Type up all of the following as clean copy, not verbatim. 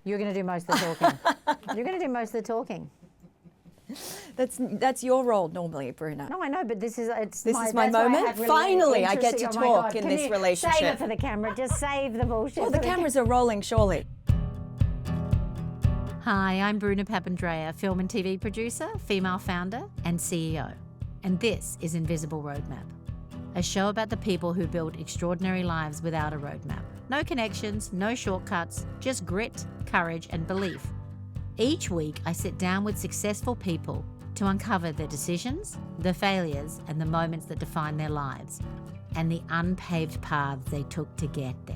You're going to do most of the talking. You're going to do most of the talking. That's your role normally, Bruna. No, I know, but this is my moment. Really Finally, I get to talk in this relationship. Save it for the camera. Just save the bullshit. Well, the cameras are rolling, surely. Hi, I'm Bruna Papandrea, film and TV producer, female founder, and CEO. And this is Invisible Roadmap, a show about the people who build extraordinary lives without a roadmap. No connections, no shortcuts, just grit, courage, and belief. Each week, I sit down with successful people to uncover their decisions, the failures, and the moments that define their lives, and the unpaved paths they took to get there.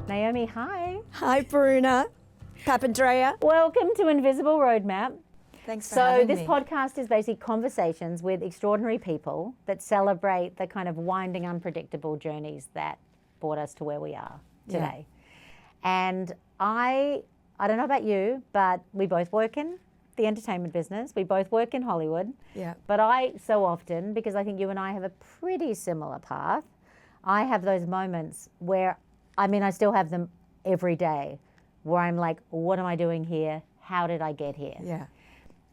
Naomi, hi. Hi, Bruna Papandrea. Welcome to Invisible Roadmap. Thanks for having me. So this podcast is basically conversations with extraordinary people that celebrate the kind of winding, unpredictable journeys that brought us to where we are today. Yeah. And I don't know about you, but we both work in the entertainment business. We both work in Hollywood. Yeah. But I so often, because I think you and I have a pretty similar path, I have those moments where, I still have them every day, where I'm like, what am I doing here? How did I get here? Yeah.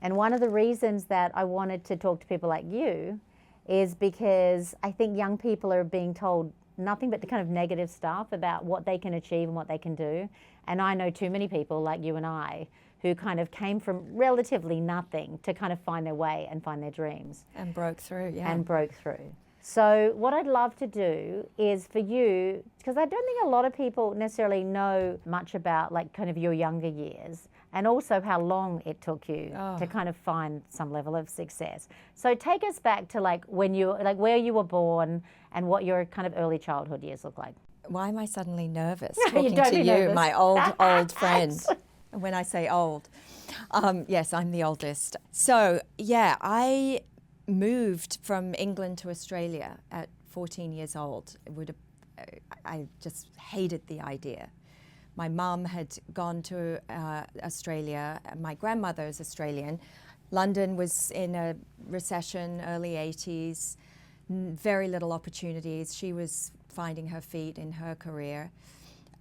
And one of the reasons that I wanted to talk to people like you is because I think young people are being told nothing but the kind of negative stuff about what they can achieve and what they can do. And I know too many people like you and I who kind of came from relatively nothing to kind of find their way and find their dreams. And broke through, yeah. And broke through. So what I'd love to do is for you, because I don't think a lot of people necessarily know much about like kind of your younger years and also how long it took you to kind of find some level of success. So take us back to like when you, like where you were born and what your kind of early childhood years look like. Why am I suddenly nervous You talking don't to be you, nervous. my old friend? When I say old, yes, I'm the oldest. So yeah, I moved from England to Australia at 14 years old. I just hated the idea. My mum had gone to Australia. My grandmother is Australian. London was in a recession, early 80s, very little opportunities. She was finding her feet in her career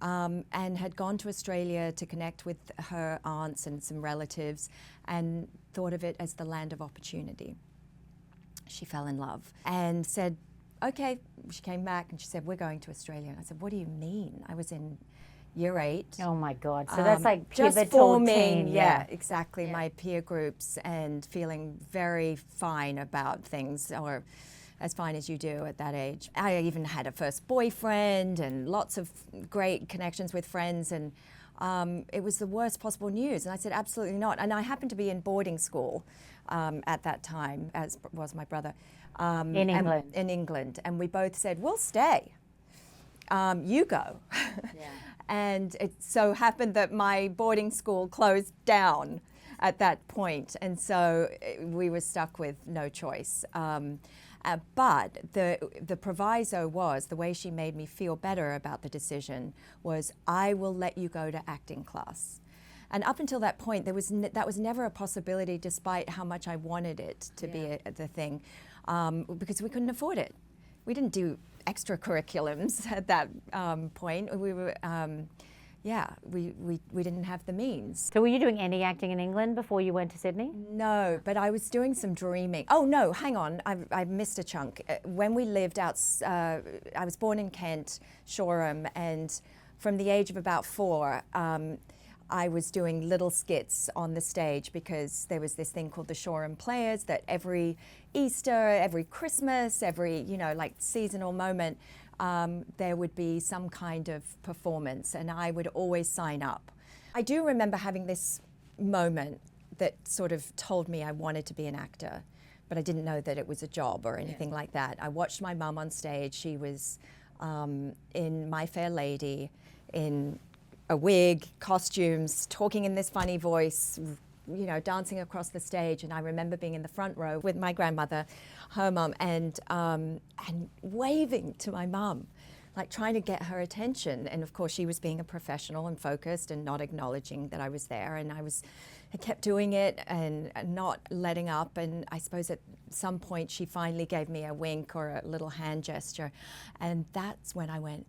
and had gone to Australia to connect with her aunts and some relatives and thought of it as the land of opportunity. She fell in love and said, okay, she came back and she said, we're going to Australia. And I said, what do you mean? I was in year 8. Oh my God, so that's like just pivotal forming, teen. yeah, exactly, my peer groups and feeling very fine about things, or as fine as you do at that age. I even had a first boyfriend and lots of great connections with friends, and it was the worst possible news. And I said, absolutely not. And I happened to be in boarding school at that time, as was my brother. In England. In England. And we both said, we'll stay. You go. Yeah. And it so happened that my boarding school closed down at that point. And so we were stuck with no choice. But the proviso was, the way she made me feel better about the decision was, I will let you go to acting class. And up until that point, that was never a possibility, despite how much I wanted it to be the thing, because we couldn't afford it. We didn't do extracurriculums at that point. We were, we didn't have the means. So were you doing any acting in England before you went to Sydney? No, but I was doing some dreaming. Oh no, hang on, I missed a chunk. When we lived out, I was born in Kent, Shoreham, and from the age of about 4, I was doing little skits on the stage because there was this thing called the Shoreham Players that every Easter, every Christmas, every, like seasonal moment, there would be some kind of performance, and I would always sign up. I do remember having this moment that sort of told me I wanted to be an actor, but I didn't know that it was a job or anything like that. I watched my mum on stage. She was in My Fair Lady, in a wig, costumes, talking in this funny voice, dancing across the stage. And I remember being in the front row with my grandmother, her mum, and waving to my mum, like trying to get her attention. And of course she was being a professional and focused and not acknowledging that I was there. And I kept doing it and not letting up. And I suppose at some point she finally gave me a wink or a little hand gesture. And that's when I went,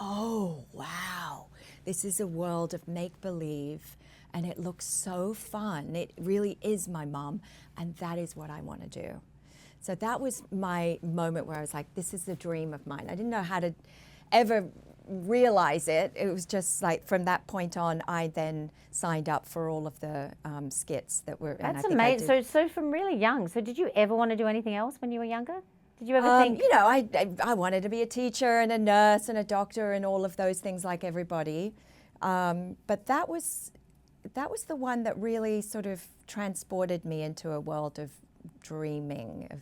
oh, wow. this is a world of make-believe, and it looks so fun. It really is my mom, and that is what I want to do. So that was my moment where I was like, this is the dream of mine. I didn't know how to ever realize it. It was just like from that point on, I then signed up for all of the skits that were. That's amazing. So from really young. So did you ever want to do anything else when you were younger? Did you ever think? You know, I wanted to be a teacher and a nurse and a doctor and all of those things like everybody. But that was the one that really sort of transported me into a world of dreaming, of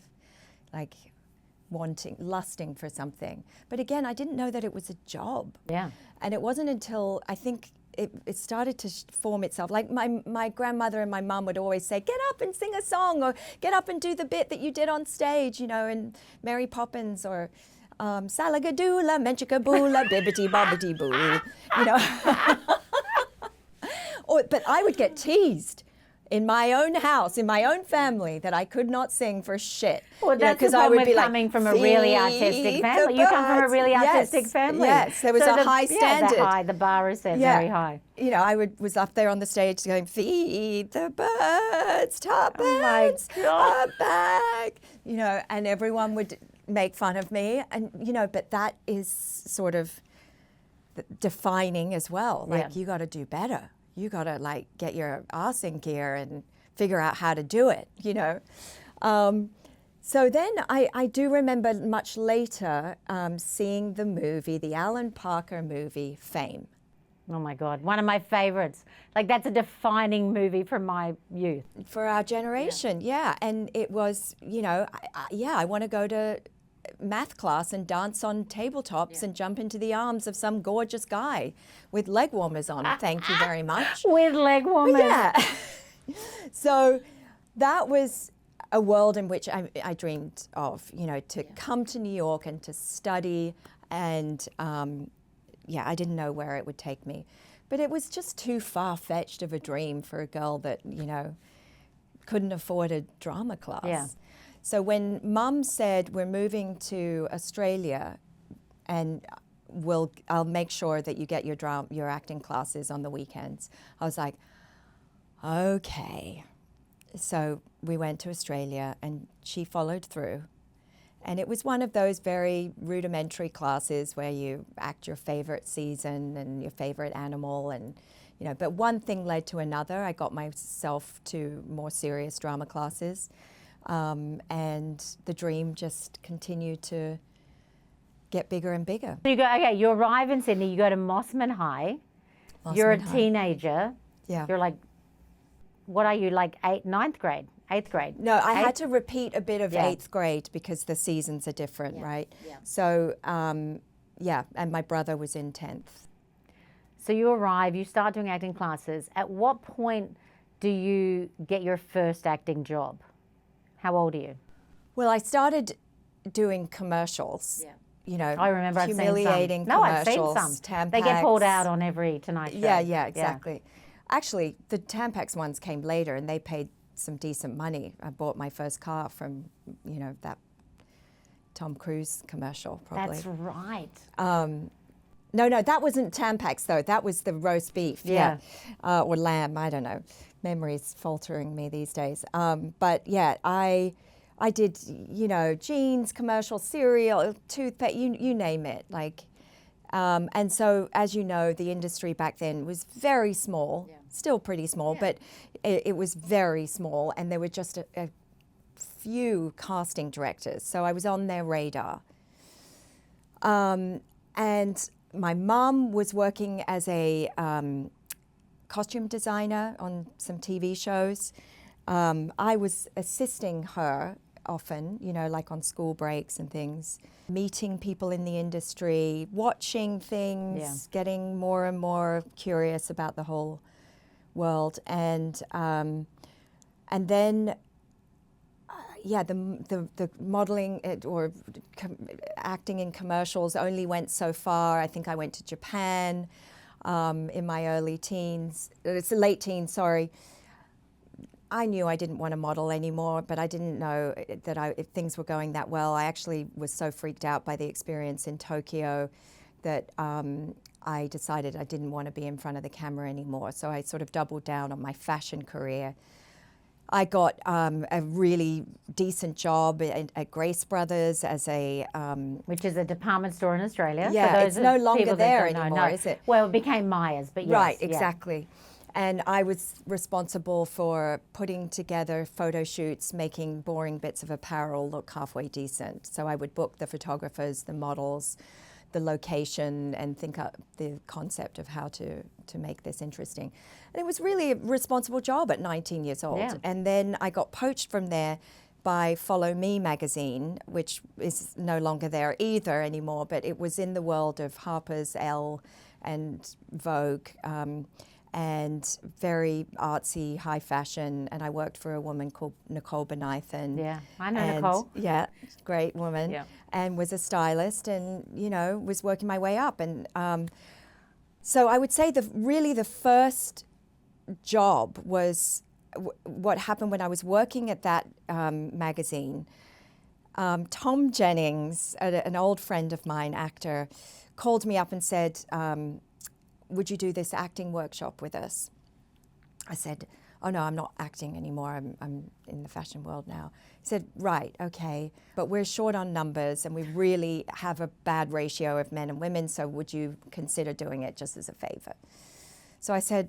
like lusting for something. But again, I didn't know that it was a job. Yeah. And it wasn't until I think it started to form itself. Like my grandmother and my mum would always say, get up and sing a song, or get up and do the bit that you did on stage, you know, in Mary Poppins, or Salagadoola, Menchikaboola, Bibbity Bobbity Boo, you know. But I would get teased in my own house, in my own family, that I could not sing for shit. Well, that's the problem with coming from a really artistic family. You come from a really artistic family. Yes, there was a high standard. Yeah, the bar is set very high. You know, I was up there on the stage going, feed the birds, tuppence a bag. You know, and everyone would make fun of me. And, you know, but that is sort of defining as well. Like, you got to do better. You got to like get your ass in gear and figure out how to do it, you know. So then I do remember much later seeing the movie, the Alan Parker movie, Fame. Oh my God, one of my favorites. Like, that's a defining movie from my youth. For our generation, yeah. And it was, you know, I want to go to math class and dance on tabletops and jump into the arms of some gorgeous guy with leg warmers on. Thank you very much. With leg warmers. Yeah. So that was a world in which I dreamed of, you know, to come to New York and to study. And I didn't know where it would take me. But it was just too far-fetched of a dream for a girl that, you know, couldn't afford a drama class. Yeah. So when Mum said, we're moving to Australia and I'll make sure that you get your acting classes on the weekends, I was like, okay. So we went to Australia and she followed through. And it was one of those very rudimentary classes where you act your favorite season and your favorite animal, and you know, but one thing led to another. I got myself to more serious drama classes. And the dream just continued to get bigger and bigger. So you arrive in Sydney, you go to Mossman High. You're a teenager. Yeah. You're like, what are you, like ninth grade, 8th grade? No, I had to repeat a bit of 8th grade because the seasons are different, right? Yeah. So, and my brother was in 10th. So you arrive, you start doing acting classes. At what point do you get your first acting job? How old are you? Well, I started doing commercials. Yeah. You know, I remember humiliating I've seen some. commercials. No, I've seen some. Tampax. They get pulled out on every Tonight Show. Yeah, exactly. Yeah. Actually, the Tampax ones came later, and they paid some decent money. I bought my first car from, you know, that Tom Cruise commercial, probably. That's right. No, that wasn't Tampax, though. That was the roast beef. Yeah. Or lamb, I don't know. Memory's faltering me these days. But yeah, I did, you know, jeans, commercial, cereal, toothpaste, you name it. Like, and so, as you know, the industry back then was very small, still pretty small, but it was very small, and there were just a few casting directors. So I was on their radar. And my mum was working as a costume designer on some TV shows. I was assisting her often, you know, like on school breaks and things, meeting people in the industry, watching things, getting more and more curious about the whole world. And then, the modeling or acting in commercials only went so far. I think I went to Japan in my early teens. It's late teens, sorry. I knew I didn't want to model anymore, but I didn't know that if things were going that well. I actually was so freaked out by the experience in Tokyo that I decided I didn't want to be in front of the camera anymore. So I sort of doubled down on my fashion career. I got a really decent job at Grace Brothers as a... which is a department store in Australia. Yeah, for it's those no of longer people that there don't know. anymore, No. is it? Well, it became Myers, but yes. Right, yeah. exactly. And I was responsible for putting together photo shoots, making boring bits of apparel look halfway decent. So I would book the photographers, the models, the location, and think up the concept of how to make this interesting. And it was really a responsible job at 19 years old. Yeah. And then I got poached from there by Follow Me magazine, which is no longer there either anymore, but it was in the world of Harper's, Elle, and Vogue. And very artsy, high fashion. And I worked for a woman called Nicole Benithan. Yeah, I know Nicole. Yeah, great woman. Yeah. And was a stylist and, you know, was working my way up. And so I would say really the first job was what happened when I was working at that magazine. Tom Jennings, an old friend of mine, actor, called me up and said, would you do this acting workshop with us? I said, oh no, I'm not acting anymore. I'm in the fashion world now. He said, right, okay, but we're short on numbers and we really have a bad ratio of men and women, so would you consider doing it just as a favor? So I said,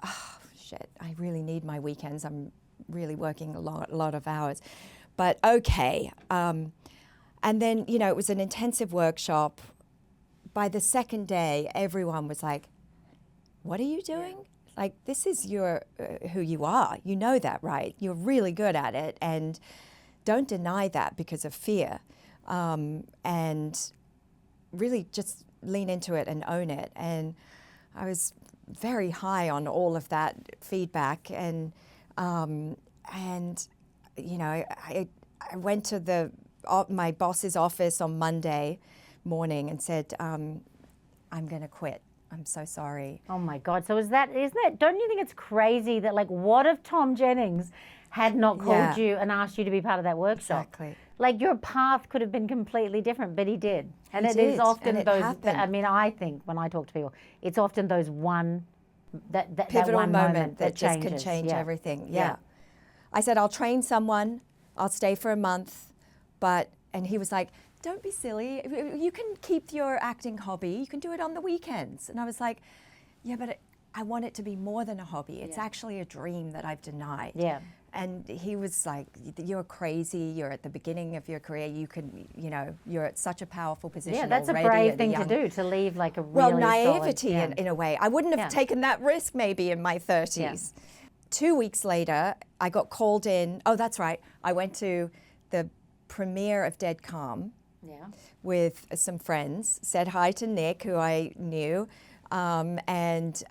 oh, shit, I really need my weekends. I'm really working a lot of hours, but okay. And then, you know, it was an intensive workshop. By the second day, everyone was like, what are you doing? Like, this is who you are. You know that, right? You're really good at it. And don't deny that because of fear. And really just lean into it and own it. And I was very high on all of that feedback. And you know, I went to my boss's office on Monday morning and said, I'm going to quit. I'm so sorry. Oh my God. So isn't that, don't you think it's crazy that, like, what if Tom Jennings had not called you and asked you to be part of that workshop? Exactly. Like, your path could have been completely different, but he did. And He it is did, often and it those, happened. I mean, I think when I talk to people, it's often those that Pivotal one moment that just changes. can change Yeah. everything. Yeah. Yeah. I said, I'll train someone. I'll stay for a month. And he was like, don't be silly. You can keep your acting hobby. You can do it on the weekends. And I was like, yeah, but I want it to be more than a hobby. It's actually a dream that I've denied. Yeah. And he was like, you're crazy. You're at the beginning of your career. You're at such a powerful position. Yeah, that's a already brave at a thing to young- do, to leave like a really Well, solid, naivety yeah. in a way. I wouldn't have Yeah. taken that risk maybe in my 30s. Yeah. 2 weeks later, I got called in. Oh, that's right. I went to the premiere of Dead Calm with some friends, said hi to Nick, who I knew, and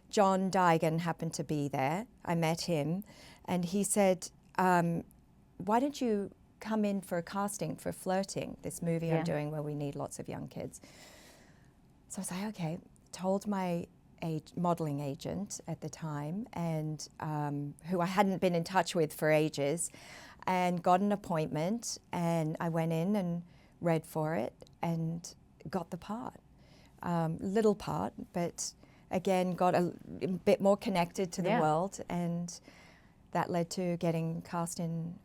John Digan happened to be there. I met him, and he said, why don't you come in for a casting for Flirting, this movie I'm doing where we need lots of young kids. So I was like, okay, told my modeling agent at the time, and who I hadn't been in touch with for ages, and got an appointment, and I went in and read for it and got the part. Little part, but again, got a bit more connected to the world, and that led to getting cast in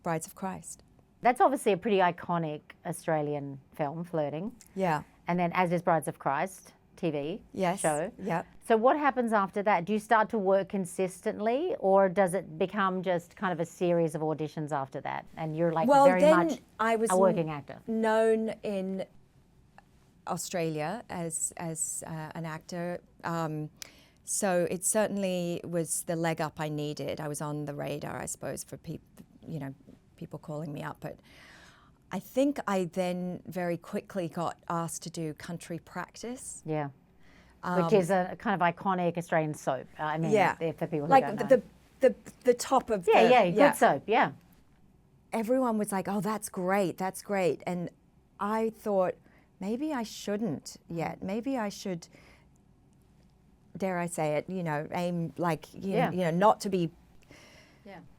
Brides of Christ. That's obviously a pretty iconic Australian film, Flirting. Yeah. And then as is Brides of Christ TV show. Yeah. So what happens after that? Do you start to work consistently, or does it become just kind of a series of auditions after that? And you're like very much I was a working actor. known in Australia as an actor. So it certainly was the leg up I needed. I was on the radar, I suppose, for people calling me up. But I think I then very quickly got asked to do Country Practice. Yeah. Which is a kind of iconic Australian soap. I mean, for people who like don't know. the top of good soap, yeah. Everyone was like, oh, that's great. And I thought, maybe I shouldn't yet. Maybe I should, dare I say it, aim like, you know, not to be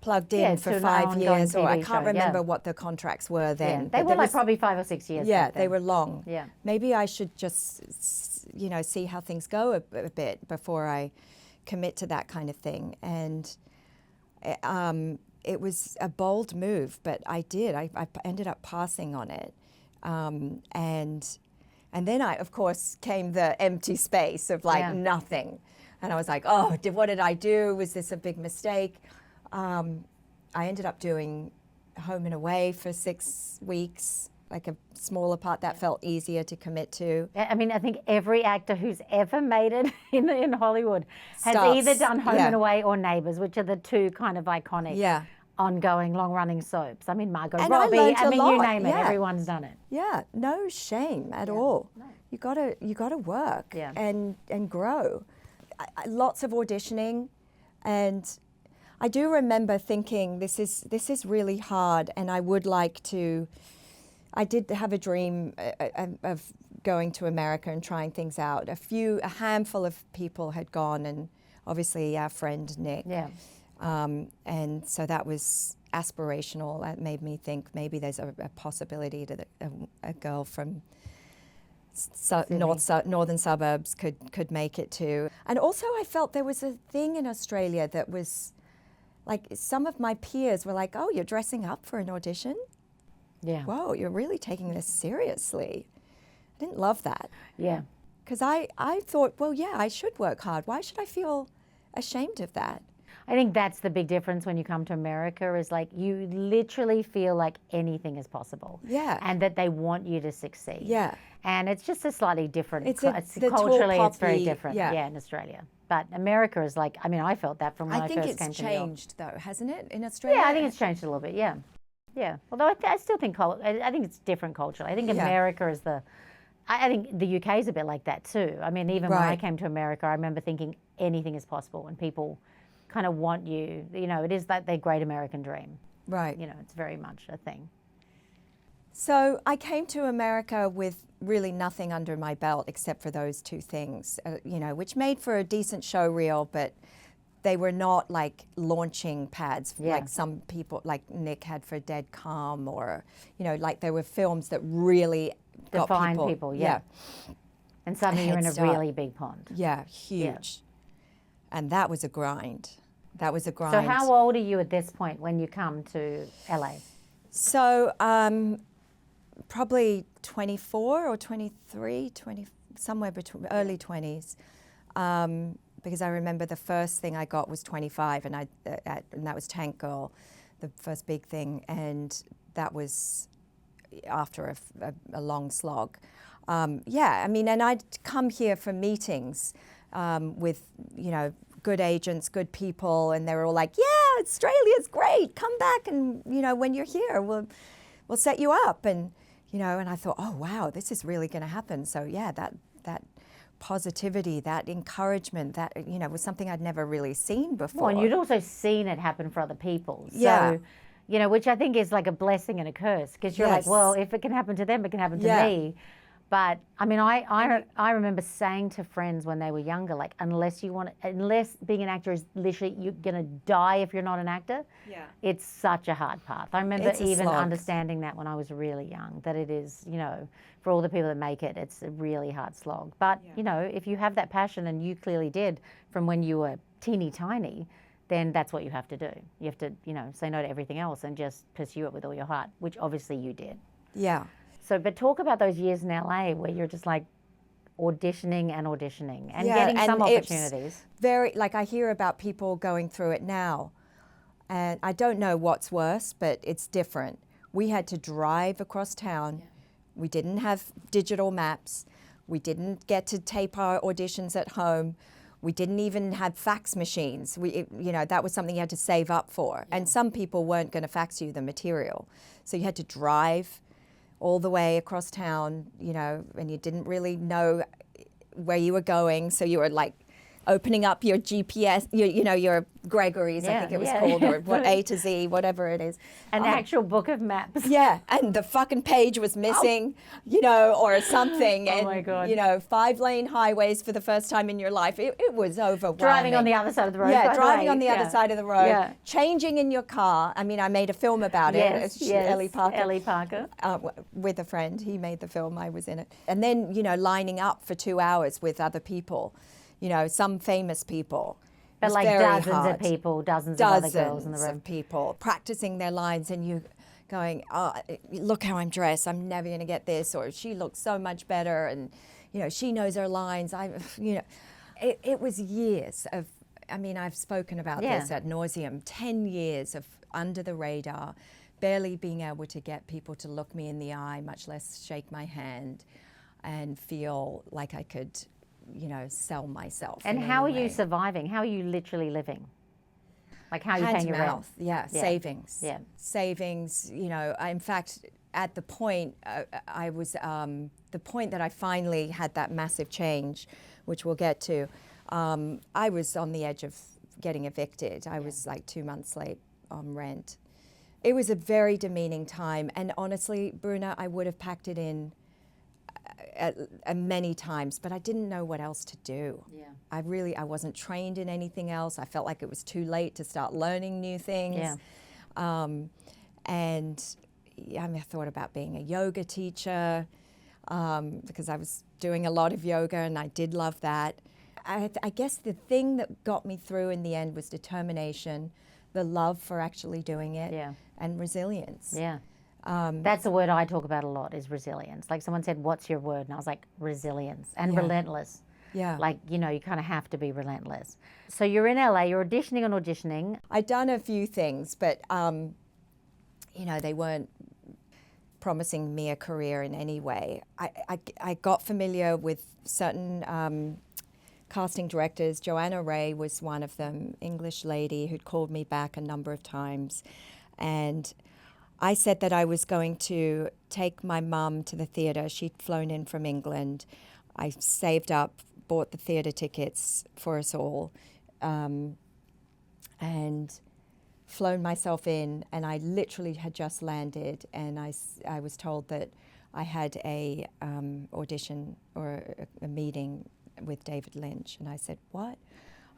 plugged in Yeah, for to an 5 ongoing years, or I TV can't show, remember yeah. what the contracts were then. They but were there like was- probably 5 or 6 years. Yeah, back they then. were long. Yeah. Maybe I should just, see how things go a bit before I commit to that kind of thing. And it was a bold move, but I did. I ended up passing on it. And then of course, came the empty space of like nothing. And I was like, oh, what did I do? Was this a big mistake? I ended up doing Home and Away for 6 weeks, like a smaller part that felt easier to commit to. I mean, I think every actor who's ever made it in Hollywood has Starts, either done Home yeah. and Away or Neighbours, which are the two kind of iconic, Yeah. ongoing, long-running soaps. I mean, Margot And I Robbie. learned a you lot, name it. yeah. Everyone's done it. Yeah, no shame at all. No. You gotta work and grow. Lots of auditioning, and I do remember thinking this is really hard, and I would like to. I did have a dream of going to America and trying things out. A handful of people had gone, and obviously our friend Nick. Yeah. And so that was aspirational. That made me think maybe there's a possibility that a girl from northern suburbs could make it too. And also I felt there was a thing in Australia that was like, some of my peers were like, oh, you're dressing up for an audition? Yeah. Whoa, you're really taking this seriously. I didn't love that. Yeah. Because I thought, well, yeah, I should work hard. Why should I feel ashamed of that? I think that's the big difference when you come to America is like you literally feel like anything is possible. Yeah. And that they want you to succeed. Yeah. And it's just a slightly different, It's the culturally tall it's very poppy, different, yeah. in Australia. But America is like, I mean, I felt that from when I first came to New York. I think it's changed though, hasn't it, in Australia? Yeah, I think it's changed a little bit, yeah. Yeah, although I still think, I think it's different culturally. I think America is I think the UK is a bit like that too. I mean, even when I came to America, I remember thinking anything is possible and people kind of want you, it is like their great American dream. Right. It's very much a thing. So I came to America with really nothing under my belt except for those two things, which made for a decent show reel, but they were not like launching pads like some people, like Nick had for Dead Calm, or, like there were films that really define got people, yeah. And suddenly you're in a really big pond. Yeah, huge. Yeah. And that was a grind. So how old are you at this point when you come to LA? So probably 24 or 23, somewhere between early 20s. Because I remember the first thing I got was 25, and that was Tank Girl, the first big thing, and that was after a long slog. And I'd come here for meetings with, good agents, good people, and they were all like, yeah, Australia's great, come back, and, when you're here, we'll set you up, and, and I thought, oh, wow, this is really going to happen. So, yeah, that positivity, that encouragement, that, was something I'd never really seen before. Well, and you'd also seen it happen for other people. So, Yeah. Which I think is like a blessing and a curse, because you're like, well, if it can happen to them, it can happen to me. But I mean, I remember saying to friends when they were younger, like, unless being an actor is literally, you're gonna die if you're not an actor. Yeah. It's such a hard path. I remember even understanding that when I was really young, that it is, for all the people that make it, it's a really hard slog. But if you have that passion, and you clearly did from when you were teeny tiny, then that's what you have to do. You have to, say no to everything else and just pursue it with all your heart, which obviously you did. Yeah. So, but talk about those years in LA where you're just like auditioning and getting some opportunities. Very, like, I hear about people going through it now, and I don't know what's worse, but it's different. We had to drive across town. Yeah. We didn't have digital maps. We didn't get to tape our auditions at home. We didn't even have fax machines. That was something you had to save up for. Yeah. And some people weren't going to fax you the material. So you had to drive all the way across town, and you didn't really know where you were going. So you were like opening up your GPS, your Gregory's, I think it was called, or what A to Z, whatever it is. An actual book of maps. Yeah, and the fucking page was missing, or something. Oh and, my God. 5-lane highways for the first time in your life. It was overwhelming. Driving on the other side of the road. Yeah, by driving the way. on the other side of the road. Yeah. Changing in your car. I mean, I made a film about it. Ellie Parker. With a friend. He made the film. I was in it. And then, lining up for 2 hours with other people. Some famous people. But like dozens of people, dozens of other girls in the room. Dozens of people practicing their lines, and you going, oh, look how I'm dressed. I'm never going to get this. Or she looks so much better, and she knows her lines. It was years of. I mean, I've spoken about this ad nauseum. 10 years of under the radar, barely being able to get people to look me in the eye, much less shake my hand, and feel like I could. Sell myself. And how are you surviving? How are you literally living? Like how are you paying your rent? Savings. Yeah. Savings, in fact, at the point, I was, the point that I finally had that massive change, which we'll get to, I was on the edge of getting evicted. I was like 2 months late on rent. It was a very demeaning time. And honestly, Bruna, I would have packed it in many times, but I didn't know what else to do. Yeah. I wasn't trained in anything else. I felt like it was too late to start learning new things. Yeah. And I thought about being a yoga teacher because I was doing a lot of yoga and I did love that. I guess the thing that got me through in the end was determination, the love for actually doing it, and resilience. Yeah. That's the word I talk about a lot is resilience. Like someone said, what's your word? And I was like, resilience and relentless. Yeah. Like, you kind of have to be relentless. So you're in LA, you're auditioning. I'd done a few things, but, they weren't promising me a career in any way. I got familiar with certain casting directors. Joanna Ray was one of them, English lady who'd called me back a number of times. And I said that I was going to take my mum to the theatre. She'd flown in from England. I saved up, bought the theatre tickets for us all, and flown myself in. And I literally had just landed, and I was told that I had a audition or a meeting with David Lynch. And I said, what?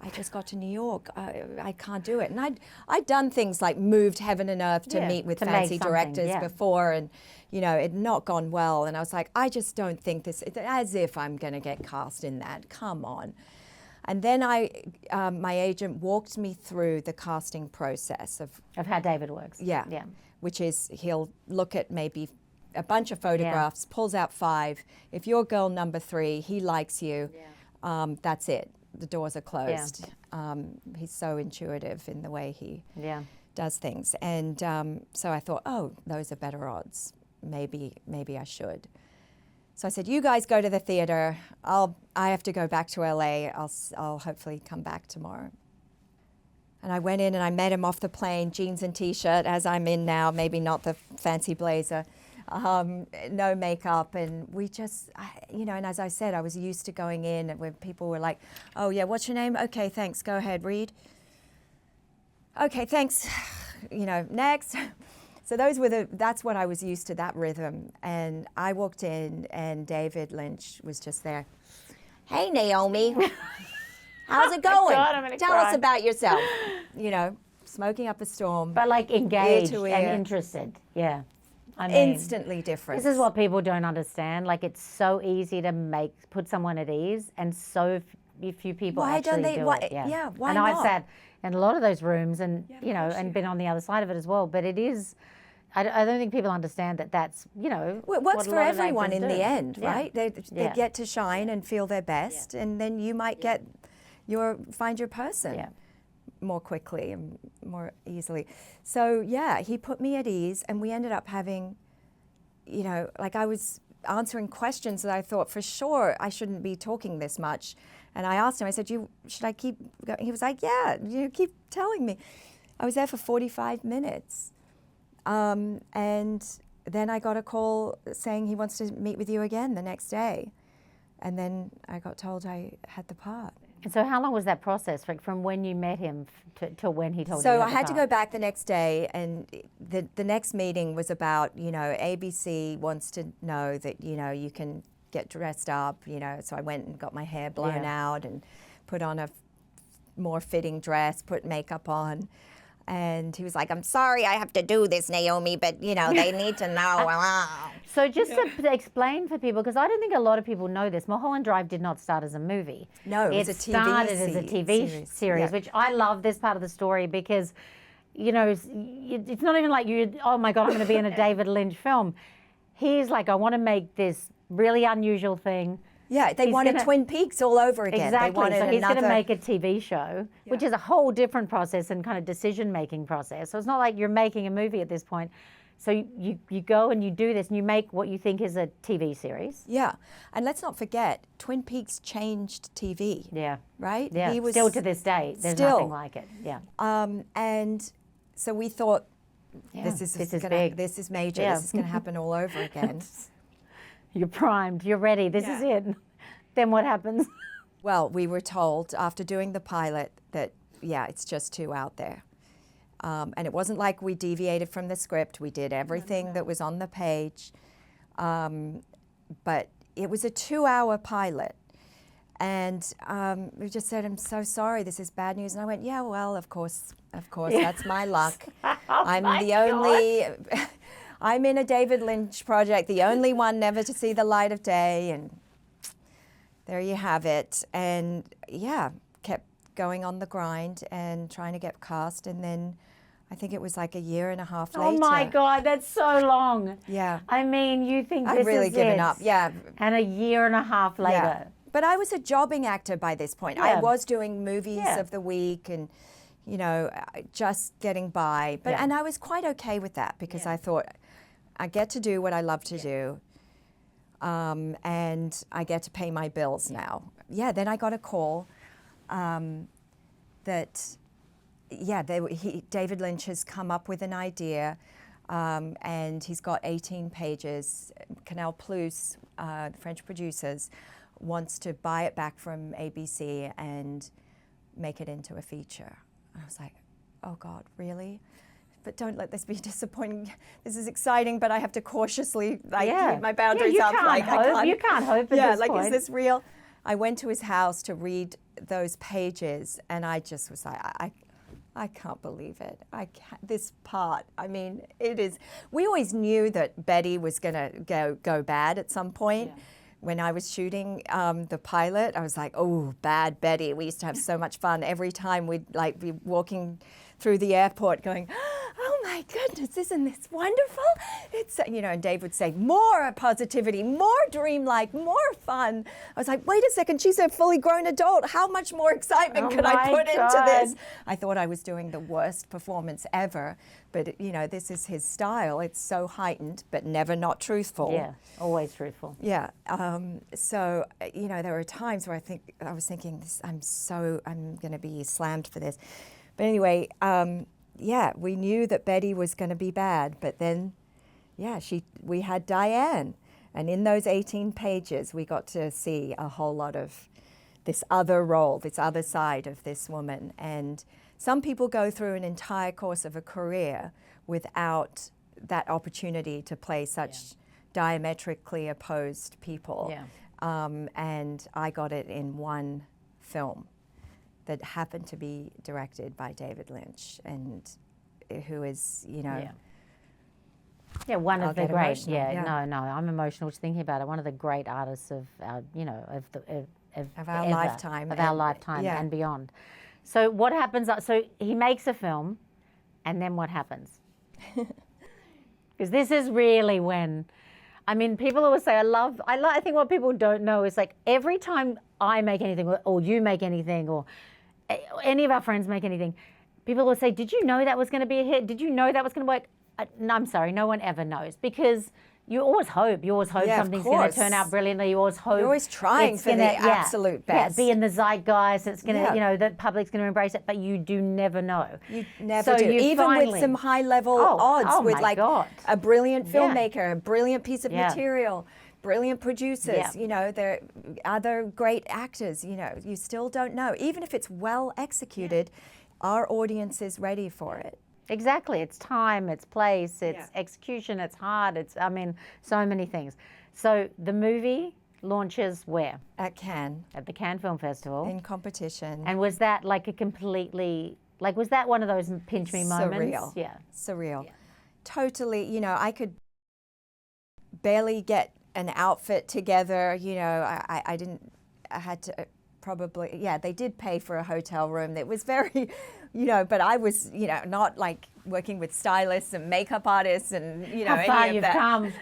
I just got to New York. I can't do it. And I'd done things like moved heaven and earth to meet with fancy directors before, and it had not gone well. And I was like, I just don't think this, as if I'm going to get cast in that. Come on. And then my agent walked me through the casting process of how David works. Yeah. Which is he'll look at maybe a bunch of photographs, pulls out 5. If you're girl number 3, he likes you. That's it. The doors are closed. He's so intuitive in the way he does things. And so I thought, oh, those are better odds. Maybe I should. So I said, you guys go to the theater. I have to go back to LA. I'll hopefully come back tomorrow. And I went in and I met him off the plane, jeans and T-shirt, as I'm in now, maybe not the fancy blazer. No makeup, and we just, and as I said, I was used to going in and when people were like, oh yeah, what's your name? Okay, thanks, go ahead, read. Okay, thanks, next. So that's what I was used to, that rhythm. And I walked in and David Lynch was just there. Hey, Naomi, how's it going? God, Tell us about yourself. Smoking up a storm. But like engaged ear to ear. and interested, I mean, instantly different. This is what people don't understand. Like, it's so easy to put someone at ease, and so few people why actually don't they, do why, it. Yeah, why and not? I've sat in a lot of those rooms, and and been on the other side of it as well. But it is, I don't think people understand that that's Well, it works for everyone in the end, right? They get to shine and feel their best, and then you might find your person. More quickly and more easily. So he put me at ease, and we ended up having, I was answering questions that I thought for sure I shouldn't be talking this much. And I asked him, I said, should I keep going? He was like, yeah, keep telling me. I was there for 45 minutes. And then I got a call saying he wants to meet with you again the next day. And then I got told I had the part. And so how long was that process, like from when you met him to when he told you? So I had to go back the next day, and the next meeting was about, ABC wants to know that, you can get dressed up, so I went and got my hair blown out and put on a more fitting dress, put makeup on. And he was like, I'm sorry I have to do this, Naomi, but, they need to know. So just to explain for people, because I don't think a lot of people know this, Mulholland Drive did not start as a movie. No, it was a TV started as a TV series, which I love this part of the story because, it's not even like oh my God, I'm going to be in a David Lynch film. He's like, I want to make this really unusual thing. Yeah, they wanted Twin Peaks all over again. Exactly. They wanted so he's going to another... make a TV show, which is a whole different process and kind of decision-making process. So it's not like you're making a movie at this point. So you go and you do this and you make what you think is a TV series. Yeah, and let's not forget, Twin Peaks changed TV. Yeah. Right? Yeah. He was still to this day, there's still, nothing like it. Yeah. And so we thought, this is big. This is major. This is going to happen all over again. You're primed. You're ready. This is it. Then what happens? Well, we were told after doing the pilot that, it's just too out there. And it wasn't like we deviated from the script. We did everything that was on the page. But it was a 2-hour pilot. And we just said, I'm so sorry, this is bad news. And I went, yeah, well, of course, that's my luck. I'm the only... I'm in a David Lynch project, the only one never to see the light of day, and there you have it. And kept going on the grind and trying to get cast, and then I think it was like a year and a half later. Oh my God, that's so long. Yeah. I mean, you think this I've really is given it. up, yeah. And a year and a half later. Yeah. But I was a jobbing actor by this point. Yeah. I was doing movies of the week and, just getting by. But and I was quite okay with that because I thought, I get to do what I love to do, and I get to pay my bills now. Yeah, then I got a call that, David Lynch has come up with an idea, and he's got 18 pages. Canal Plus, the French producers, wants to buy it back from ABC and make it into a feature. I was like, oh God, really? But don't let this be disappointing. This is exciting, but I have to cautiously keep my boundaries up. You can't hope at this point. Is this real? I went to his house to read those pages, and I just was like, I can't believe it. This part, I mean, it is. We always knew that Betty was going to go bad at some point. Yeah. When I was shooting the pilot, I was like, oh, bad Betty. We used to have so much fun. Every time we'd be walking through the airport going, oh my goodness, isn't this wonderful? It's, and Dave would say, more positivity, more dreamlike, more fun. I was like, wait a second, she's a fully grown adult. How much more excitement could I put into this? I thought I was doing the worst performance ever, but this is his style. It's so heightened, but never not truthful. Yeah, always truthful. Yeah. So, there were times where I was thinking, I'm going to be slammed for this. But anyway, we knew that Betty was going to be bad, but then, we had Diane, and in those 18 pages, we got to see a whole lot of this other role, this other side of this woman. And some people go through an entire course of a career without that opportunity to play such diametrically opposed people. Yeah. And I got it in one film that happened to be directed by David Lynch, and who is, one of the great. No, I'm emotional just thinking about it. One of the great artists of our, of our lifetime, and beyond. So what happens? So he makes a film, and then what happens? Because this is really when. I mean, people always say, I think what people don't know is like every time I make anything or you make anything or any of our friends make anything, people will say, did you know that was going to be a hit? Did you know that was going to work? No, I'm sorry, no one ever knows because you always hope. You always hope something's going to turn out brilliantly. You always hope. You're always trying for the absolute best. Be in the zeitgeist. It's going to, the public's going to embrace it, but you do never know. You never do. Even with some high-level odds, with a brilliant filmmaker, a brilliant piece of material, brilliant producers, Yeah. you know, there are other great actors, you know, you still don't know. Even if it's well executed, our audience is ready for it. Exactly. It's time, it's place, it's execution, it's hard, it's, I mean, so many things. So the movie launches where? At Cannes. At the Cannes Film Festival. In competition. And was that like a completely, like, was that one of those pinch me moments? Surreal. Yeah. Surreal. Yeah. Totally, you know, I could barely get an outfit together, you know, I had to probably, they did pay for a hotel room that was very, you know, but I was, you know, not like working with stylists and makeup artists and, you know, How far any of you've that. come.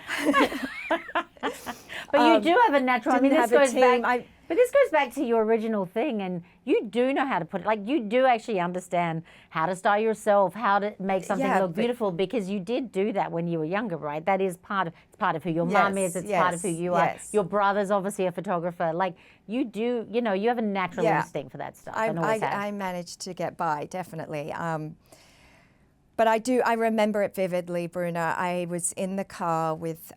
But you do have a natural, I mean, this goes back, but this goes back to your original thing, and you do know how to put it, like you do actually understand how to style yourself, how to make something look beautiful, because you did do that when you were younger, right? That is it's part of who your mum is, it's part of who you are. Your brother's obviously a photographer. Like you do, you know, you have a natural instinct for that stuff. I managed to get by, definitely. But I remember it vividly, Bruna. I was in the car with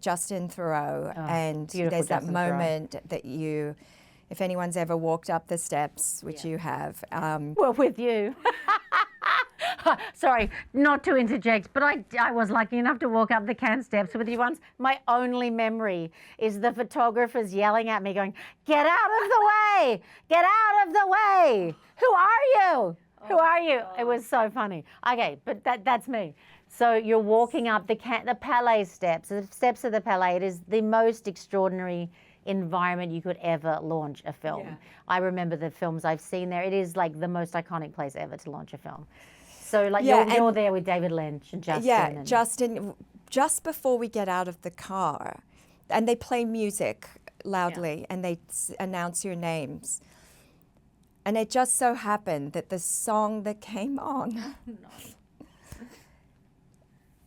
Justin Theroux, and there's that moment that you, if anyone's ever walked up the steps, which you have. Well, with you. Sorry, not to interject, but I was lucky enough to walk up the Cannes steps with you once. My only memory is the photographers yelling at me going, "Get out of the way! Get out of the way! Who are you? Who are you?" It was so funny. Okay, but that's me. So you're walking up the Palais steps, the steps of the Palais. It is the most extraordinary environment you could ever launch a film. Yeah. I remember the films I've seen there. It is like the most iconic place ever to launch a film. So like you're there with David Lynch and Justin. Yeah, Justin, just before we get out of the car, and they play music loudly and they announce your names. And it just so happened that the song that came on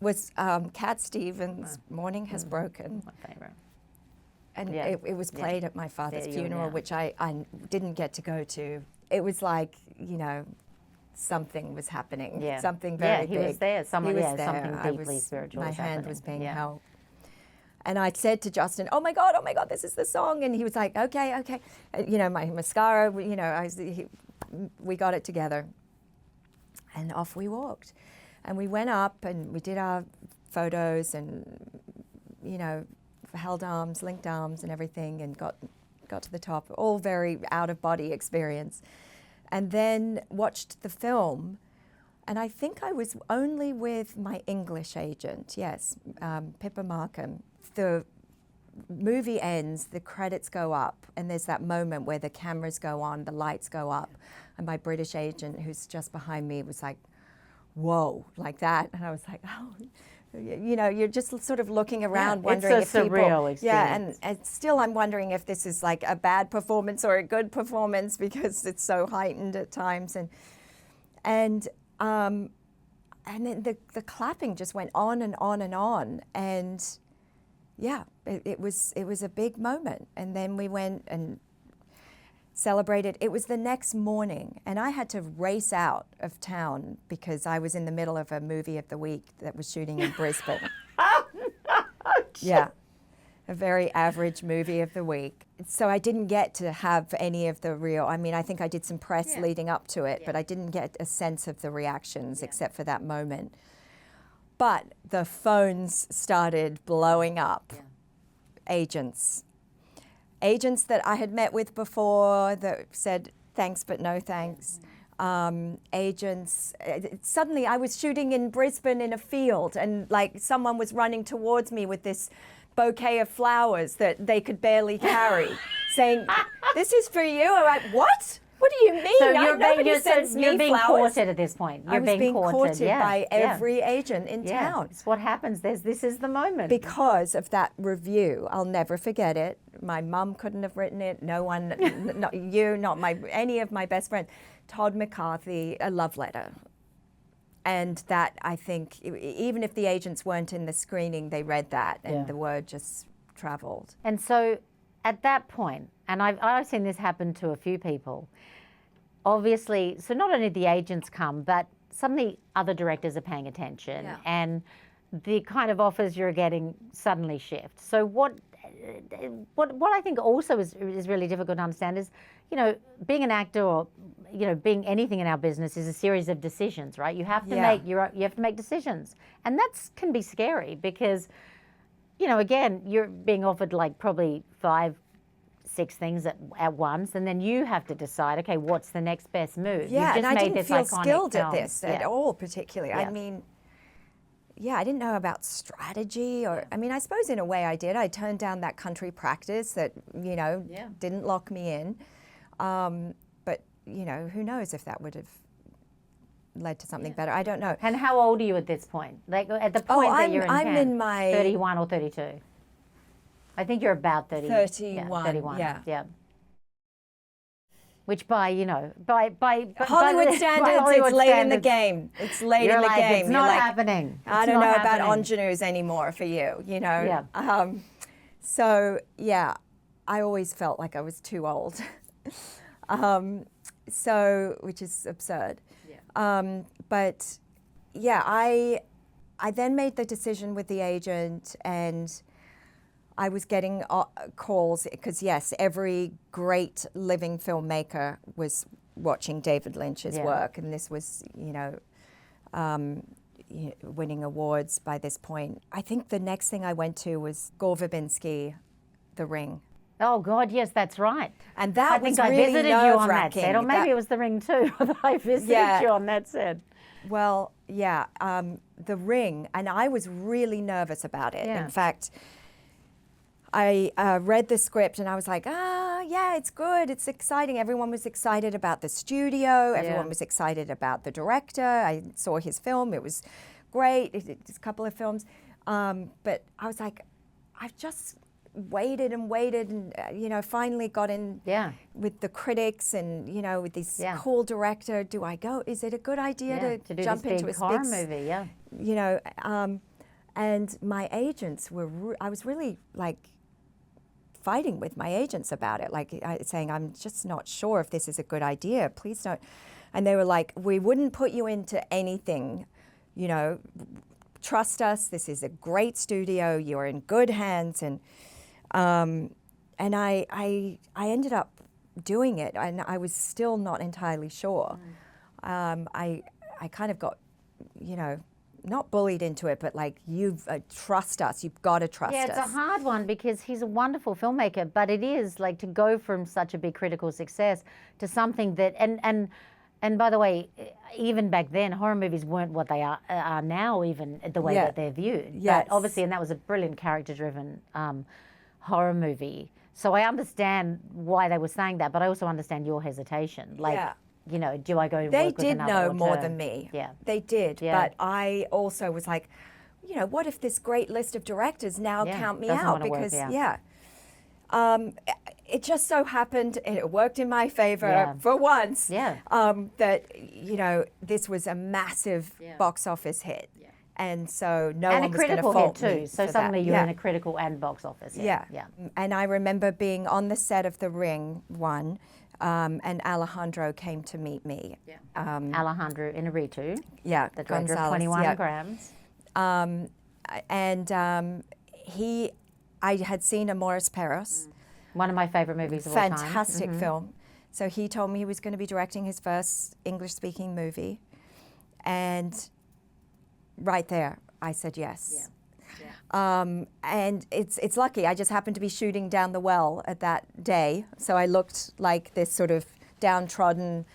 was Cat Stevens' Morning Has Broken. My favorite. And it was played at my father's funeral, which I didn't get to go to. It was like, you know, something was happening, something very big. He was there. Something deeply was, spiritual my was hand happening. was being held. And I said to Justin, oh my God, this is the song. And he was like, okay. You know, my mascara, you know, we got it together. And off we walked. And we went up and we did our photos and, you know, held arms, linked arms and everything, and got to the top. All very out-of-body experience. And then watched the film. And I think I was only with my English agent, Pippa Markham. The movie ends, the credits go up, and there's that moment where the cameras go on, the lights go up, and my British agent, who's just behind me, was like, whoa, like that. And I was like, oh, you know, you're just sort of looking around wondering if people... It's a surreal experience. Yeah, and still I'm wondering if this is like a bad performance or a good performance because it's so heightened at times. And then the clapping just went on and on and on. And it was a big moment. And then we went and celebrated. It was the next morning, and I had to race out of town because I was in the middle of a movie of the week that was shooting in Brisbane. Yeah, a very average movie of the week. So I didn't get to have any of the real, I mean, I think I did some press leading up to it, but I didn't get a sense of the reactions except for that moment. But the phones started blowing up. Agents that I had met with before that said thanks but no thanks. Agents, suddenly I was shooting in Brisbane in a field and like someone was running towards me with this bouquet of flowers that they could barely carry, saying, "This is for you." I'm like, what? What do you mean? So you're being courted at this point. I was being courted by every agent in town. It's what happens. This is the moment. Because of that review, I'll never forget it. My mum couldn't have written it. No one, not you, not any of my best friends. Todd McCarthy, a love letter. And that, I think, even if the agents weren't in the screening, they read that and the word just traveled. And so at that point, and I've seen this happen to a few people, obviously, so not only the agents come, but suddenly other directors are paying attention. And the kind of offers you're getting suddenly shift. So what I think also is really difficult to understand is, you know, being an actor or, you know, being anything in our business is a series of decisions, right? You have to you have to make decisions, and can be scary because, you know, again, you're being offered like probably 5, 6 things at once, and then you have to decide, okay, what's the next best move? Yeah, You've just and I made didn't this feel iconic skilled film. at this at all, particularly. Yeah. I mean, I didn't know about strategy, or I mean, I suppose in a way I did. I turned down that country practice that, you know, didn't lock me in. But, you know, who knows if that would have led to something better. I don't know. And how old are you at this point? Like at the point that you're in I'm camp, in my 31 or 32? I think you're about 30. 31. 31. Yeah. Which by, you know, by Hollywood standards, Hollywood it's late in the standards, game. It's late in the like, game. It's not happening. I don't know about ingenues anymore for you, you know. Yeah. So, yeah, I always felt like I was too old. So, which is absurd. Yeah. But, yeah, I then made the decision with the agent, and I was getting calls because, yes, every great living filmmaker was watching David Lynch's work, and this was, you know, winning awards by this point. I think the next thing I went to was Gore Verbinski, The Ring. Oh God, yes, that's right. And that was really I visited you on that nerve-wracking. set, or maybe it was The Ring too. That I visited you on that set. Well, yeah, The Ring, and I was really nervous about it. Yeah. In fact, I read the script and I was like, yeah, it's good, it's exciting. Everyone was excited about the studio. Everyone was excited about the director. I saw his film. It was great. It's a couple of films. But I was like, I've just waited and waited and, you know, finally got in with the critics and, you know, with this cool director. Do I go? Is it a good idea to jump into a horror movie? Yeah. You know, and my agents I was really like fighting with my agents about it, like saying, I'm just not sure if this is a good idea. Please don't. And they were like, we wouldn't put you into anything, you know, trust us. This is a great studio. You're in good hands. And I ended up doing it, and I was still not entirely sure. I kind of got, you know, not bullied into it, but like, trust us, you've got to trust us. Yeah, it's a hard one because he's a wonderful filmmaker, but it is like to go from such a big critical success to something that, and by the way, even back then, horror movies weren't what they are now, even the way that they're viewed. Yes. But obviously, and that was a brilliant character-driven horror movie. So I understand why they were saying that, but I also understand your hesitation. Like, you know, do I go work with another They did know more than me. Yeah. They did. Yeah. But I also was like, you know, what if this great list of directors now count me out? Because, it just so happened, and it worked in my favor for once, that, you know, this was a massive box office hit. Yeah. And so no one was going to fault me. And a critical hit too. So suddenly you're in a critical and box office hit. Yeah. And I remember being on the set of The Ring one, and Alejandro came to meet me. Yeah. Alejandro Inarritu. Yeah. The director of 21 Grams. I had seen Amores Perros. One of my favorite movies of all time. Fantastic film. So he told me he was going to be directing his first English-speaking movie. And right there, I said yes. And it's lucky. I just happened to be shooting down the well at that day. So I looked like this sort of downtrodden,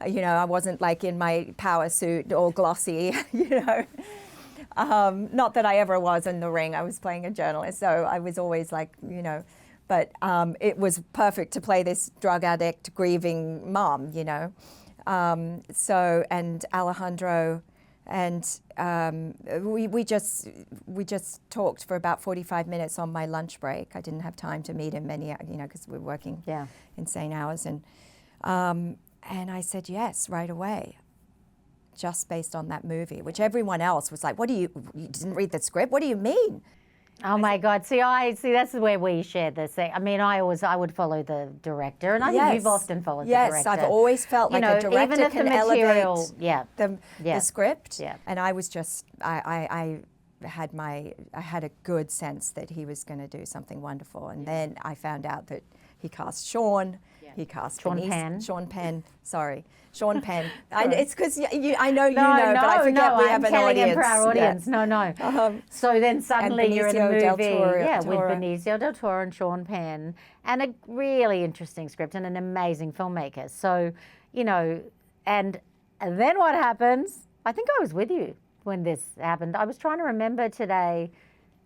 you know, I wasn't like in my power suit all glossy, you know. Not that I ever was in The Ring. I was playing a journalist, so I was always like, you know, but it was perfect to play this drug addict, grieving mom, you know. And Alejandro and we just talked for about 45 minutes on my lunch break. I didn't have time to meet him many, you know, because we were working insane hours. And I said yes right away, just based on that movie, which everyone else was like, you didn't read the script? What do you mean? Oh my God! See, that's where we share this. I mean, I would follow the director, and I think you've often followed the director. Yes, I've always felt like a director even if can the material, elevate the script. Yeah. And I was just, I had a good sense that he was going to do something wonderful. And then I found out that he cast Sean. He cast Sean Penn. Sean Penn. Sorry, Sean Penn. It's because I know you know, but I forget we have an telling audience. Him for our audience. Yeah. No. So then suddenly you're in a Benicio movie, del Toro. with Benicio del Toro and Sean Penn, and a really interesting script and an amazing filmmaker. So, and then what happens? I think I was with you when this happened. I was trying to remember today,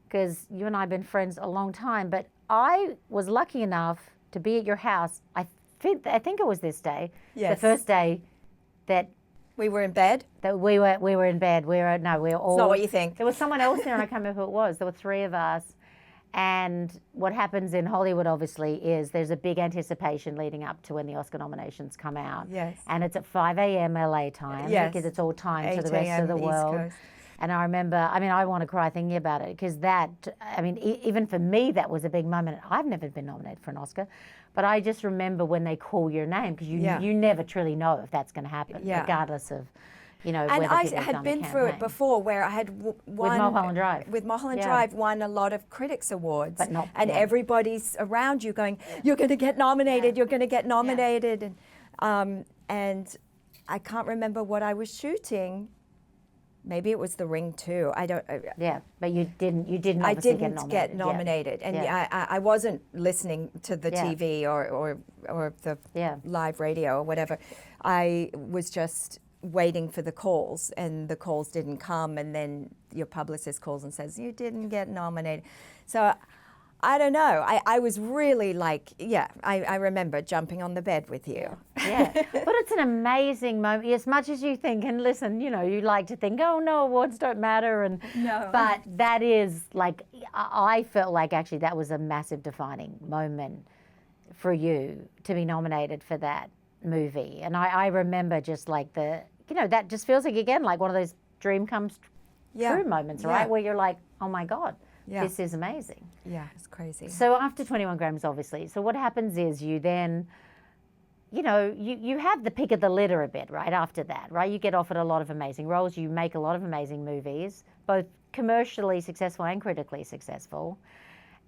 because you and I have been friends a long time, but I was lucky enough to be at your house. I think it was this day, yes. The first day that we were in bed. That we were in bed. We were all. It's not what you think. There was someone else there, and I can't remember who it was. There were three of us, and what happens in Hollywood, obviously, is there's a big anticipation leading up to when the Oscar nominations come out. Yes. And it's at 5 a.m. LA time, yes. because it's all time to the rest of the world. Coast. And I remember, I want to cry thinking about it, because even for me, that was a big moment. I've never been nominated for an Oscar, but I just remember when they call your name, because you never truly know if that's going to happen, regardless of, and whether I people have had done been a through it campaign. before, where I had won With Mulholland Drive. With Mulholland Drive, won a lot of critics awards, but not, and everybody's around you going, "You're going to get nominated. You're going to get nominated," and I can't remember what I was shooting. Maybe it was The Ring too. I don't. Yeah, but you didn't. I Obviously didn't get nominated, and I wasn't listening to the TV or the live radio or whatever. I was just waiting for the calls, and the calls didn't come, and then your publicist calls and says you didn't get nominated. So I don't know. I was really like, I remember jumping on the bed with you. Yeah, but it's an amazing moment. As much as you think, and listen, you like to think, oh no, awards don't matter, and no. But that is like, I felt like actually that was a massive defining moment for you to be nominated for that movie. And I remember just like that just feels like, again, like one of those dream comes true moments, right? Where you're like, oh my God. Yeah. This is amazing. Yeah, it's crazy. So after 21 Grams, obviously, so what happens is you then, you have the pick of the litter a bit, right, after that, right? You get offered a lot of amazing roles. You make a lot of amazing movies, both commercially successful and critically successful.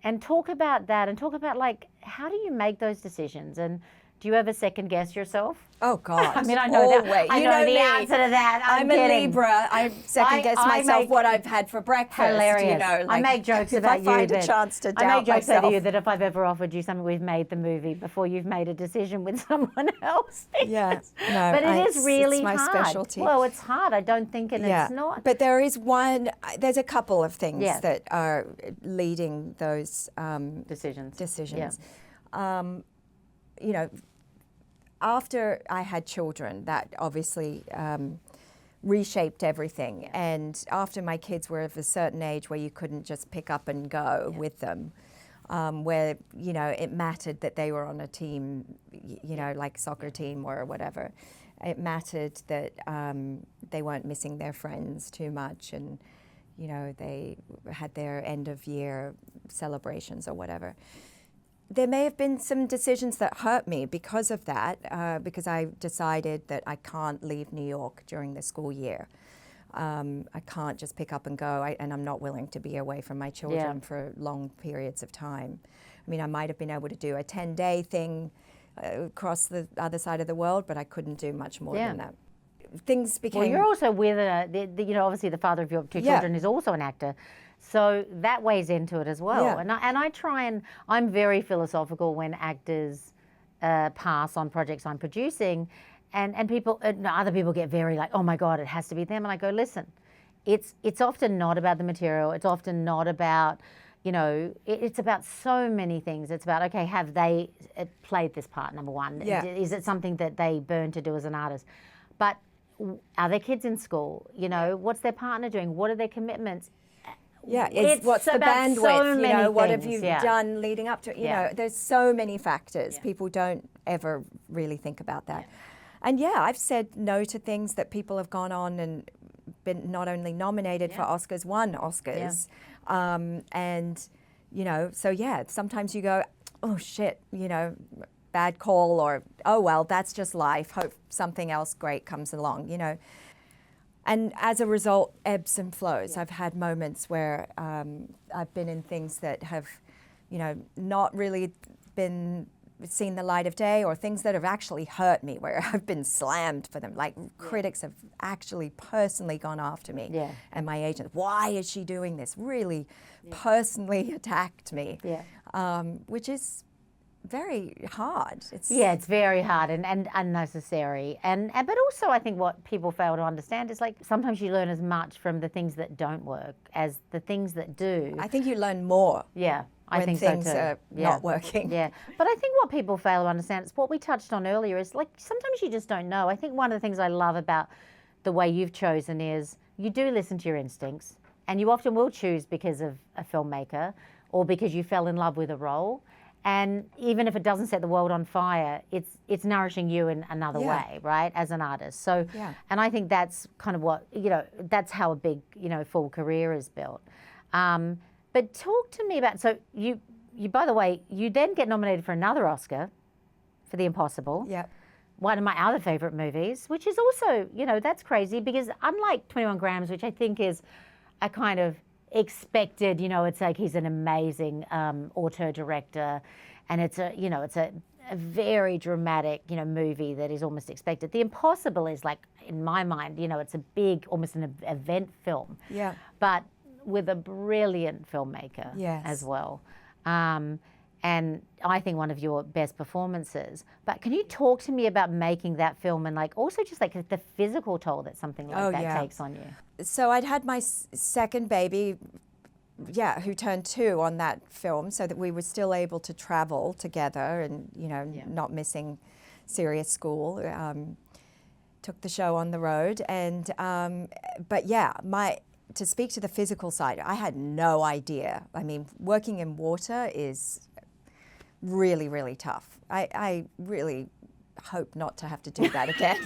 And talk about that, and talk about, like, how do you make those decisions? And do you ever second guess yourself? Oh God! I know that. I know the answer to that. I'm kidding. a Libra. I second guess myself what I've had for breakfast. Hilarious. I make jokes about you. If I find a chance to doubt I make jokes myself. about you that if I've ever offered you something, we've made the movie before you've made a decision with someone else. Yeah, no, but it is really it's my hard. specialty. Well, it's hard. I don't think, and it's not. But there's a couple of things that are leading those decisions. Yeah. After I had children, that obviously reshaped everything. Yeah. And after my kids were of a certain age where you couldn't just pick up and go with them, where, it mattered that they were on a team, like a soccer team or whatever. It mattered that they weren't missing their friends too much, and, they had their end of year celebrations or whatever. There may have been some decisions that hurt me because of that, because I decided that I can't leave New York during the school year. I can't just pick up and go, and I'm not willing to be away from my children for long periods of time. I mean, I might have been able to do a 10-day thing across the other side of the world, but I couldn't do much more than that. Things became... Well, you're also with, obviously the father of your two children is also an actor. So that weighs into it as well. Yeah. And I try and, I'm very philosophical when actors pass on projects I'm producing, and people, other people get very like, oh my God, it has to be them. And I go, listen, it's often not about the material. It's often not about, it's about so many things. It's about, okay, have they played this part, number one? Yeah. Is it something that they burn to do as an artist? But are their kids in school? What's their partner doing? What are their commitments? Yeah, what's the bandwidth? What have you done leading up to it? There's so many factors. Yeah. People don't ever really think about that. Yeah. And I've said no to things that people have gone on and been not only nominated for Oscars, won Oscars. Yeah. So sometimes you go, oh shit, bad call, or oh well, that's just life. Hope something else great comes along, And as a result, ebbs and flows. I've had moments where I've been in things that have, not really been seen the light of day, or things that have actually hurt me, where I've been slammed for them. Like critics have actually personally gone after me. Yeah. And my agent, why is she doing this? Really personally attacked me, which is very hard. It's very hard and unnecessary. But also I think what people fail to understand is, like, sometimes you learn as much from the things that don't work as the things that do. I think you learn more. Yeah. I think things so too. are not working. Yeah, but I think what people fail to understand is what we touched on earlier is, like, sometimes you just don't know. I think one of the things I love about the way you've chosen is you do listen to your instincts, and you often will choose because of a filmmaker or because you fell in love with a role. And even if it doesn't set the world on fire, it's nourishing you in another way, right, as an artist. So, and I think that's kind of what, that's how a big, full career is built. But talk to me about, so you by the way, you then get nominated for another Oscar for The Impossible. Yeah. One of my other favorite movies, which is also, that's crazy because unlike 21 Grams, which I think is a kind of expected, it's like he's an amazing auteur director, and it's a very dramatic, movie that is almost expected. The Impossible is, like, in my mind, it's a big, almost an event film. Yeah. But with a brilliant filmmaker as well. And I think one of your best performances. But can you talk to me about making that film, and, like, also just, like, the physical toll that something like that takes on you? So I'd had my second baby, who turned 2 on that film, so that we were still able to travel together and, not missing serious school. Took the show on the road. And, to speak to the physical side, I had no idea. I mean, working in water is really, really tough. I really hope not to have to do that again.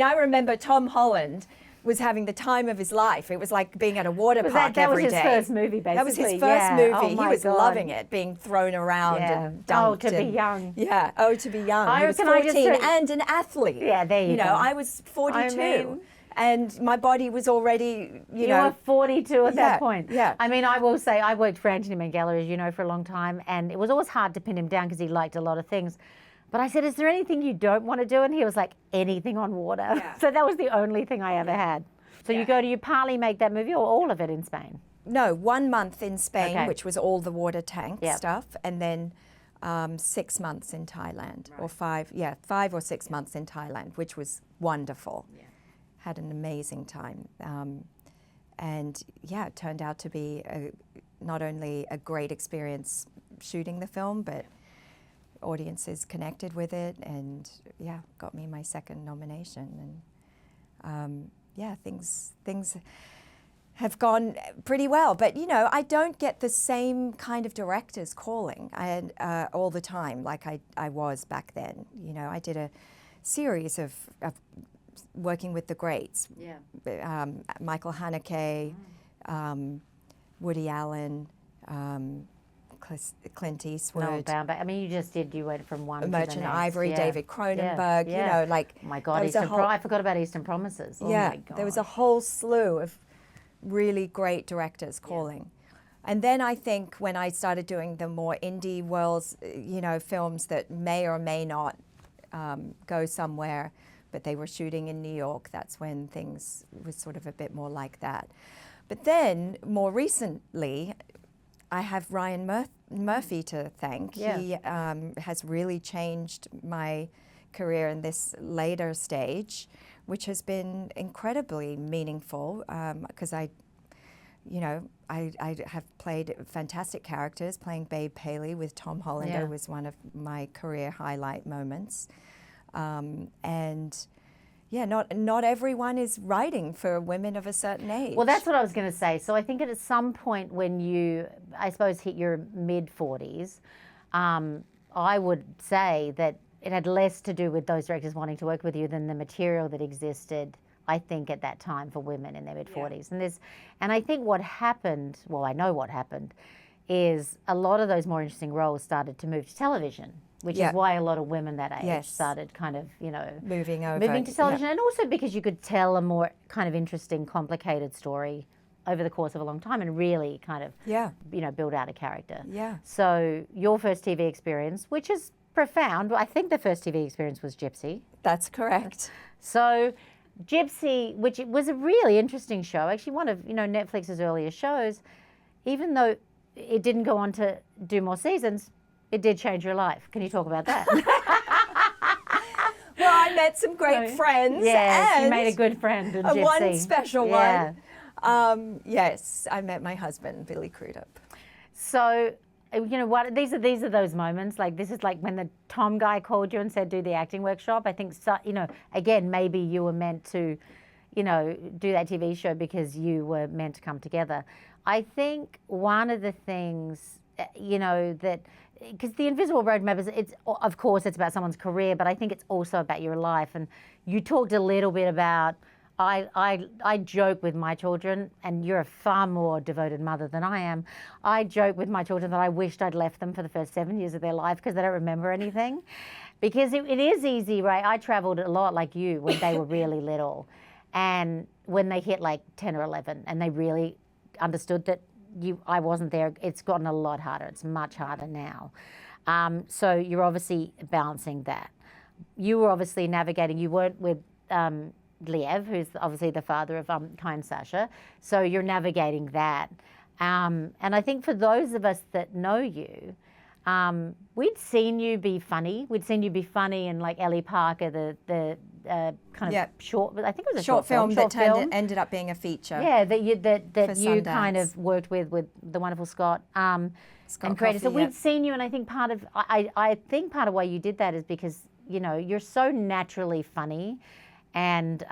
I remember Tom Holland was having the time of his life. It was like being at a water park every day. That was his first movie, basically. That was his first movie. Oh, he was loving it, being thrown around and dunked. Oh, to be young. Yeah, to be young. He was 14 and an athlete. Yeah, there you go. I was 42. And my body was already, You were 42 at that point. Yeah. I mean, I will say, I worked for Anthony Minghella, as you know, for a long time, and it was always hard to pin him down because he liked a lot of things. But I said, is there anything you don't want to do? And he was like, anything on water. Yeah. So that was the only thing I ever had. So you partly make that movie, or all of it in Spain? No, 1 month in Spain, which was all the water tank stuff, and then 6 months in Thailand, or 5 or 6 months in Thailand, which was wonderful. Yeah. Had an amazing time. It turned out to be not only a great experience shooting the film, but audiences connected with it, and got me my second nomination. And things have gone pretty well. But I don't get the same kind of directors calling all the time like I was back then. I did a series of working with the greats. Yeah. Michael Haneke, Woody Allen, Clint Eastwood. No, but I mean, you went from one to the Merchant next. Ivory, David Cronenberg, Oh my God, I forgot about Eastern Promises. Oh my God. There was a whole slew of really great directors calling. And then I think when I started doing the more indie worlds, films that may or may not go somewhere, but they were shooting in New York, that's when things was sort of a bit more like that. But then, more recently, I have Ryan Murphy to thank. Yeah. He has really changed my career in this later stage, which has been incredibly meaningful because I have played fantastic characters. Playing Babe Paley with Tom Hollander was one of my career highlight moments. Not everyone is writing for women of a certain age. Well, that's what I was going to say. So I think at some point when you, I suppose, hit your mid-40s, I would say that it had less to do with those directors wanting to work with you than the material that existed, I think, at that time for women in their mid-40s. Yeah. And I think what happened, well, I know what happened, is a lot of those more interesting roles started to move to television. which Yeah. is why a lot of women that age Yes. started kind of, you know, moving over. moving to television, Yeah. and also because you could tell a more kind of interesting, complicated story over the course of a long time and really kind of, Yeah. you know, build out a character. Yeah. So your first TV experience, which is profound, I think the first TV experience was Gypsy. That's correct. So Gypsy, which was a really interesting show, actually one of, you know, Netflix's earlier shows, even though it didn't go on to do more seasons, it did change your life. Can you talk about that? Well, I met some great friends. Yes, and you made a good friend in Gypsy. one special Yeah. one. Yes, I met my husband, Billy Crudup. So, you know what? These are those moments. Like this is like when the Tom guy called you and said, "Do the acting workshop." I think, so, you know, again, maybe you were meant to, you know, do that TV show because you were meant to come together. I think one of the things, you know, that because the Invisible Roadmap is, it's of course it's about someone's career, but I think it's also about your life. And you talked a little bit about. I joke with my children, and you're a far more devoted mother than I am. I joke with my children that I wished I'd left them for the first 7 years of their life because they don't remember anything. Because it is easy, right? I traveled a lot like you when they were really little. And when they hit like 10 or 11 and they really understood that I wasn't there, it's gotten a lot harder. It's much harder now. So you're obviously balancing that. You were obviously navigating, you weren't with Liev, who's obviously the father of Kai and Sasha. So you're navigating that. And I think for those of us that know you, we'd seen you be funny. We'd seen you be funny in like Ellie Parker, the kind of short, I think it was a short film that ended up being a feature. Yeah, that you kind Sundance. of worked with the wonderful Scott. Scott And created. So Coffey, we'd seen you, and I think part of why you did that is because, you know, you're so naturally funny, and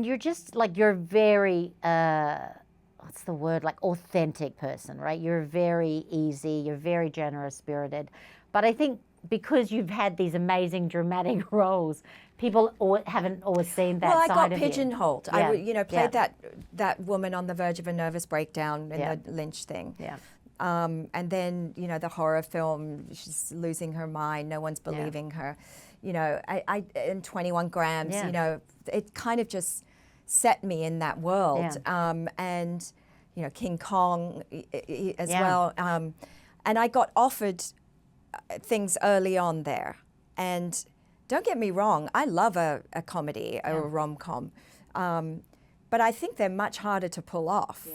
you're just like, you're very what's the word, like authentic person, right? You're very easy, you're very generous spirited, but I think because you've had these amazing dramatic roles, people haven't always seen that side of you. Well, I got pigeonholed. Yeah. I played that woman on the verge of a nervous breakdown in the Lynch thing. Yeah. And then, you know, the horror film, she's losing her mind, no one's believing her. You know, I in 21 grams, you know, it kind of just set me in that world. And, you know, King Kong as well. And I got offered things early on there. And don't get me wrong, I love a comedy or a rom-com. But I think they're much harder to pull off.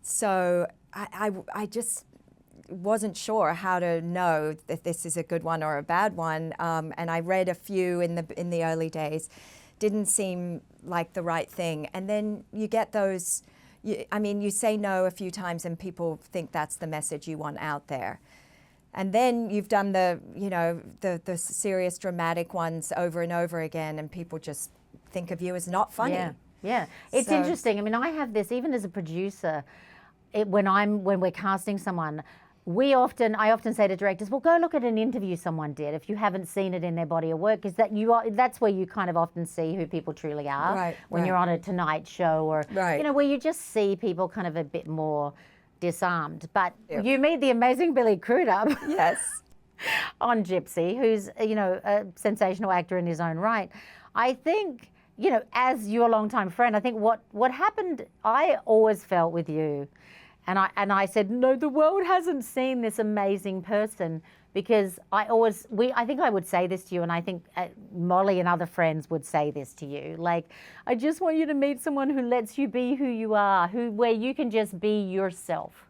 So I just wasn't sure how to know if this is a good one or a bad one. And I read a few in the early days. Didn't seem like the right thing. And then you get those, you say no a few times and people think that's the message you want out there. And then you've done the serious dramatic ones over and over again, and people just think of you as not funny. Yeah. It's interesting. I mean, I have this, even as a producer, when we're casting someone, I often say to directors, well, go look at an interview someone did if you haven't seen it in their body of work, because that's where you kind of often see who people truly are when you're on a Tonight Show or you know, where you just see people kind of a bit more disarmed. But you meet the amazing Billy Crudup on Gypsy, who's, you know, a sensational actor in his own right. I think, you know, as your longtime friend, I think what happened, I always felt with you, and I said, no, the world hasn't seen this amazing person, because I think I would say this to you, and I think Molly and other friends would say this to you, like, I just want you to meet someone who lets you be who you are, where you can just be yourself.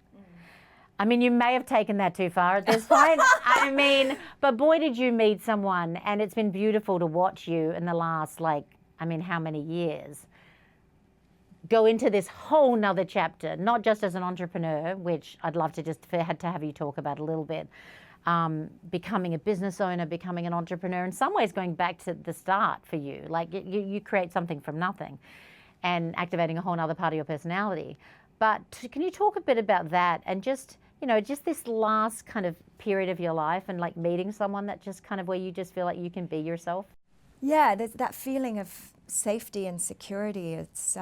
I mean, you may have taken that too far at this point. I mean, but boy, did you meet someone, and it's been beautiful to watch you in the last, how many years, go into this whole nother chapter, not just as an entrepreneur, which I'd love to have you talk about a little bit, becoming a business owner, becoming an entrepreneur, in some ways going back to the start for you. Like you create something from nothing and activating a whole other part of your personality. But can you talk a bit about that, and just this last kind of period of your life, and like meeting someone that just kind of where you just feel like you can be yourself? Yeah, there's that feeling of safety and security. It's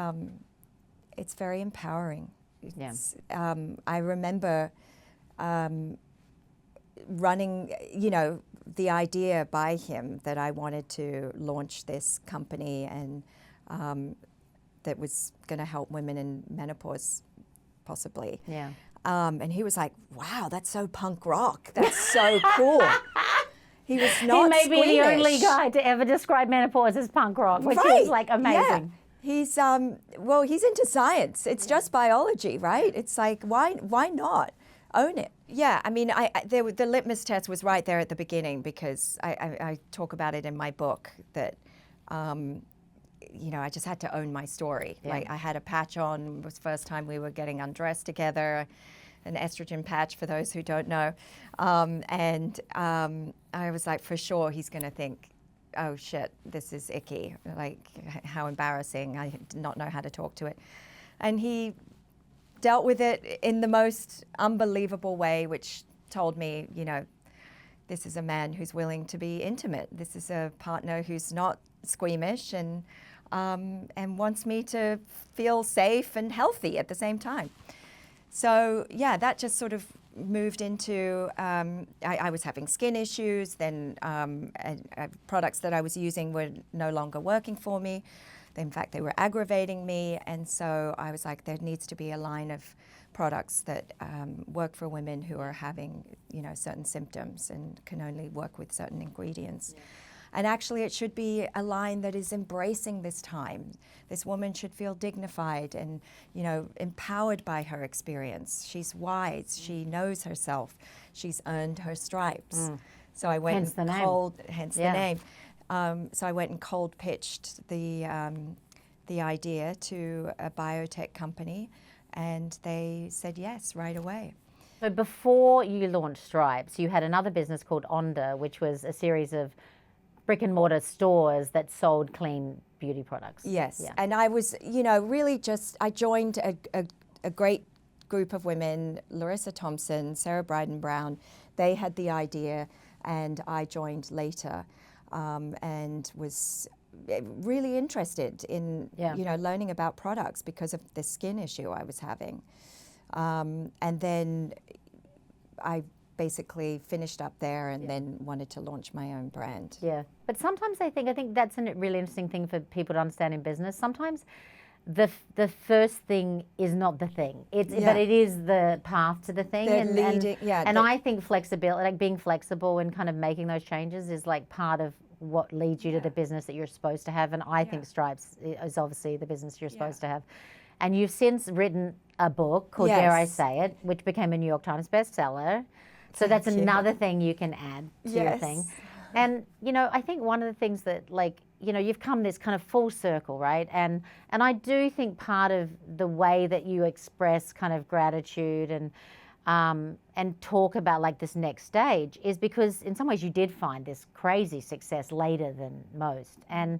very empowering. I remember running, the idea by him that I wanted to launch this company and that was going to help women in menopause, possibly. Yeah. And he was like, wow, that's so punk rock. That's so cool. He was not He may squeamish. be the only guy to ever describe menopause as punk rock, which Right. is like amazing. Yeah. He's he's into science. It's just biology, right? It's like, why not own it? Yeah, I mean, the litmus test was right there at the beginning, because I talk about it in my book that I just had to own my story. Yeah. Like, I had a patch on. It was the first time we were getting undressed together, an estrogen patch for those who don't know. I was like, for sure, he's going to think, oh shit, this is icky. Like, how embarrassing. I did not know how to talk to it. And he dealt with it in the most unbelievable way, which told me, this is a man who's willing to be intimate. This is a partner who's not squeamish and wants me to feel safe and healthy at the same time. So yeah, that just sort of moved into, I was having skin issues, then products that I was using were no longer working for me. In fact, they were aggravating me, and so I was like, there needs to be a line of products that work for women who are having, certain symptoms and can only work with certain ingredients. Yeah. And actually, it should be a line that is embracing this time. This woman should feel dignified and, empowered by her experience. She's wise. She knows herself. She's earned her stripes. So I went Hence the name. The name. So I went and cold pitched the idea to a biotech company, and they said yes right away. So before you launched Stripes, you had another business called Onda, which was a series of brick and mortar stores that sold clean beauty products. Yes, Yeah. and I was, really I joined a great group of women, Larissa Thompson, Sarah Bryden Brown. They had the idea, and I joined later, and was really interested in, learning about products because of the skin issue I was having. And then I basically finished up there and then wanted to launch my own brand. Yeah, but sometimes I think that's a really interesting thing for people to understand in business. Sometimes the first thing is not the thing. But it is the path to the thing. And I think flexibility, like being flexible and kind of making those changes, is like part of what leads you to the business that you're supposed to have. And I think Stripes is obviously the business you're supposed to have. And you've since written a book called Dare I Say It, which became a New York Times bestseller. So that's another thing you can add to your thing. And, I think one of the things that, you've come this kind of full circle, right? And I do think part of the way that you express kind of gratitude and talk about like this next stage is because in some ways you did find this crazy success later than most. And,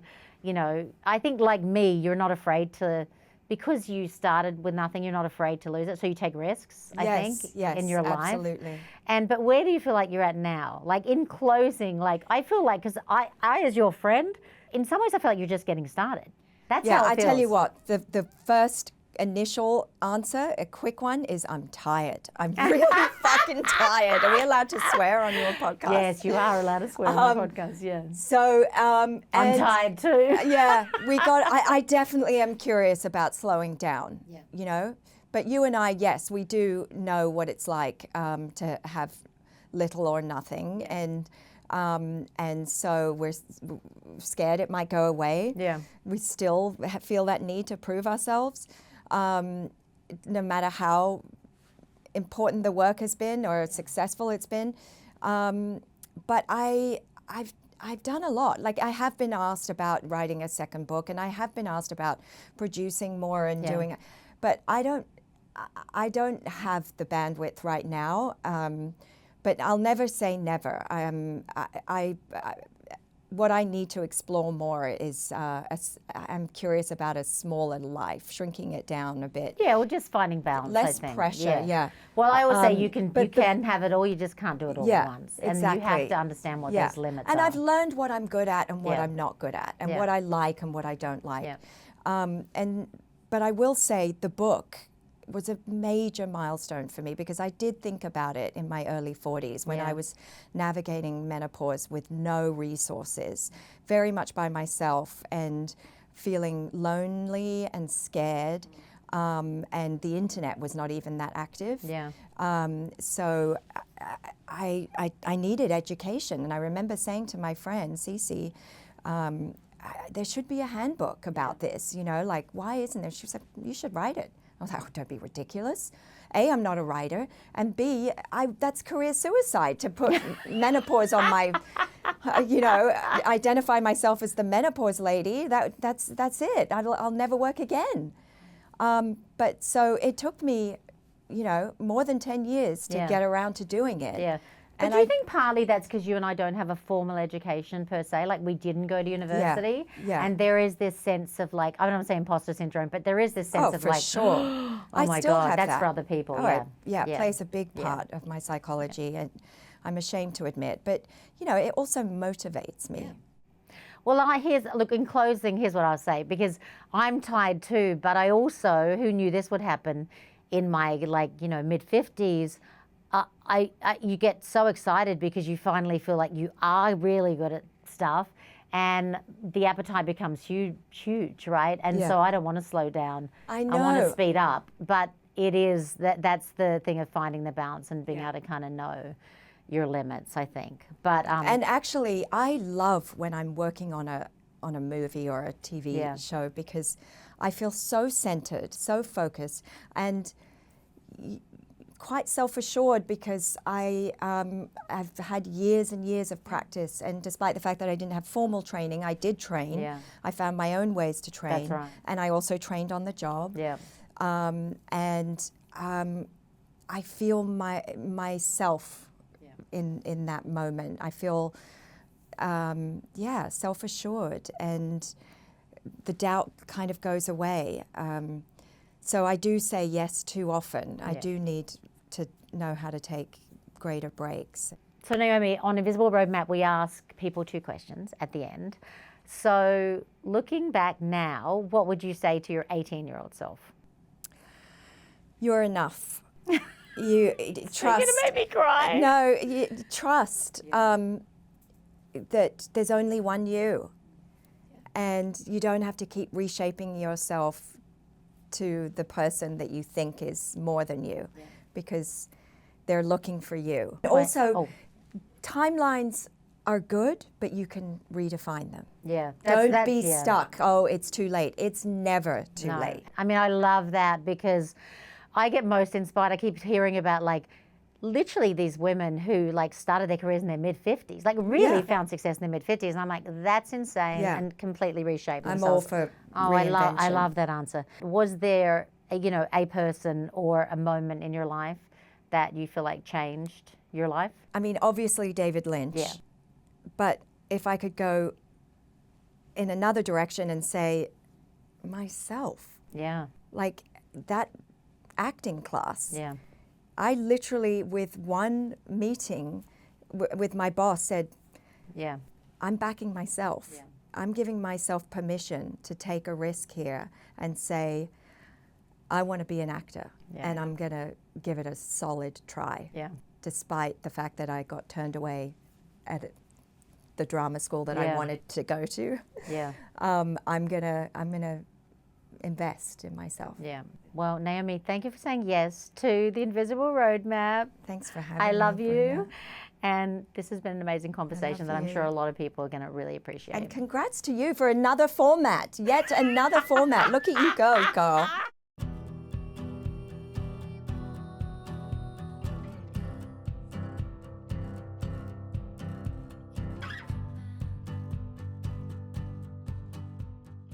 I think like me, you're not afraid to, because you started with nothing, you're not afraid to lose it. So you take risks, I think, in your life. Absolutely. But where do you feel like you're at now? Like in closing, I feel like, because I as your friend, in some ways I feel like you're just getting started. That's how it feels. I tell you what, the first initial answer, a quick one, is I'm tired. I'm really fucking tired. Are we allowed to swear on your podcast? Yes, you are allowed to swear on the podcast, yeah. So, I'm tired too. Yeah, I definitely am curious about slowing down, But you and I, yes, we do know what it's like to have little or nothing. And so we're scared it might go away. Yeah. We still feel that need to prove ourselves. No matter how important the work has been or successful it's been. But I've done a lot. Like, I have been asked about writing a second book, and I have been asked about producing more and doing it. But I don't have the bandwidth right now. But I'll never say never. What I need to explore more is I'm curious about a smaller life, shrinking it down a bit. Yeah, or just finding balance. Less I think. pressure. Yeah. Well, I always say you can have it all. You just can't do it all at once. And exactly. you have to understand what those limits are. And I've learned what I'm good at and what I'm not good at, and what I like and what I don't like. Yeah. But I will say the book was a major milestone for me, because I did think about it in my early 40s when I was navigating menopause with no resources, very much by myself, and feeling lonely and scared. And the internet was not even that active. Yeah. So I needed education. And I remember saying to my friend, Cece, there should be a handbook about this, you know, like, why isn't there? She said, you should write it. I was like, oh, don't be ridiculous. A, I'm not a writer, and B, that's career suicide to put menopause on my, you know, identify myself as the menopause lady. That's it. I'll never work again. But so it took me, you know, more than 10 years to get around to doing it. Yeah. But do you think partly that's because you and I don't have a formal education per se? Like, we didn't go to university. Yeah. And there is this sense of like, I don't want to say imposter syndrome, but there is this sense of for like, sure. oh I my still God, have that's that. for other people. Oh, it plays a big part of my psychology, and I'm ashamed to admit. But, you know, it also motivates me. Yeah. Well, look, in closing, here's what I'll say, because I'm tired too, but I also, who knew this would happen in my, like, you know, mid-50s, you get so excited because you finally feel like you are really good at stuff, and the appetite becomes huge, right? And so I don't want to slow down. I know. I want to speed up, but it is that's the thing of finding the balance and being able to kind of know your limits, I think. But and actually, I love when I'm working on a movie or a TV show, because I feel so centered, so focused, and quite self-assured, because I have had years and years of practice, and despite the fact that I didn't have formal training, I did train. Yeah. I found my own ways to train. That's right. And I also trained on the job. Yeah. I feel myself in that moment. I feel self-assured, and the doubt kind of goes away. So I do say yes too often. I do need to know how to take greater breaks. So Naomi, on Invisible Roadmap, we ask people 2 questions at the end. So looking back now, what would you say to your 18-year-old self? You're enough. You trust. You're gonna make me cry. No, you trust that there's only one you, and you don't have to keep reshaping yourself to the person that you think is more than you, because they're looking for you. Also, timelines are good, but you can redefine them. Yeah. Don't be stuck. Oh, it's too late. It's never too late. I mean, I love that, because I get most inspired. I keep hearing about, like, literally these women who, like, started their careers in their mid-50s, like really found success in their mid-50s. And I'm like, that's insane, and completely reshaped themselves. I'm all for reinvention. I love that answer. Was there, a person or a moment in your life that you feel like changed your life? I mean, obviously David Lynch. Yeah. But if I could go in another direction and say myself. Yeah. Like that acting class. Yeah. I literally, with one meeting with my boss, said, I'm backing myself. Yeah. I'm giving myself permission to take a risk here and say, I want to be an actor, and I'm going to give it a solid try, despite the fact that I got turned away at the drama school that I wanted to go to. Yeah. I'm gonna invest in myself. Yeah. Well, Naomi, thank you for saying yes to the Invisible Roadmap. Thanks for having me. I love you. Bruna. And this has been an amazing conversation that I'm sure a lot of people are going to really appreciate. And congrats to you for another format, yet another format. Look at you go, girl.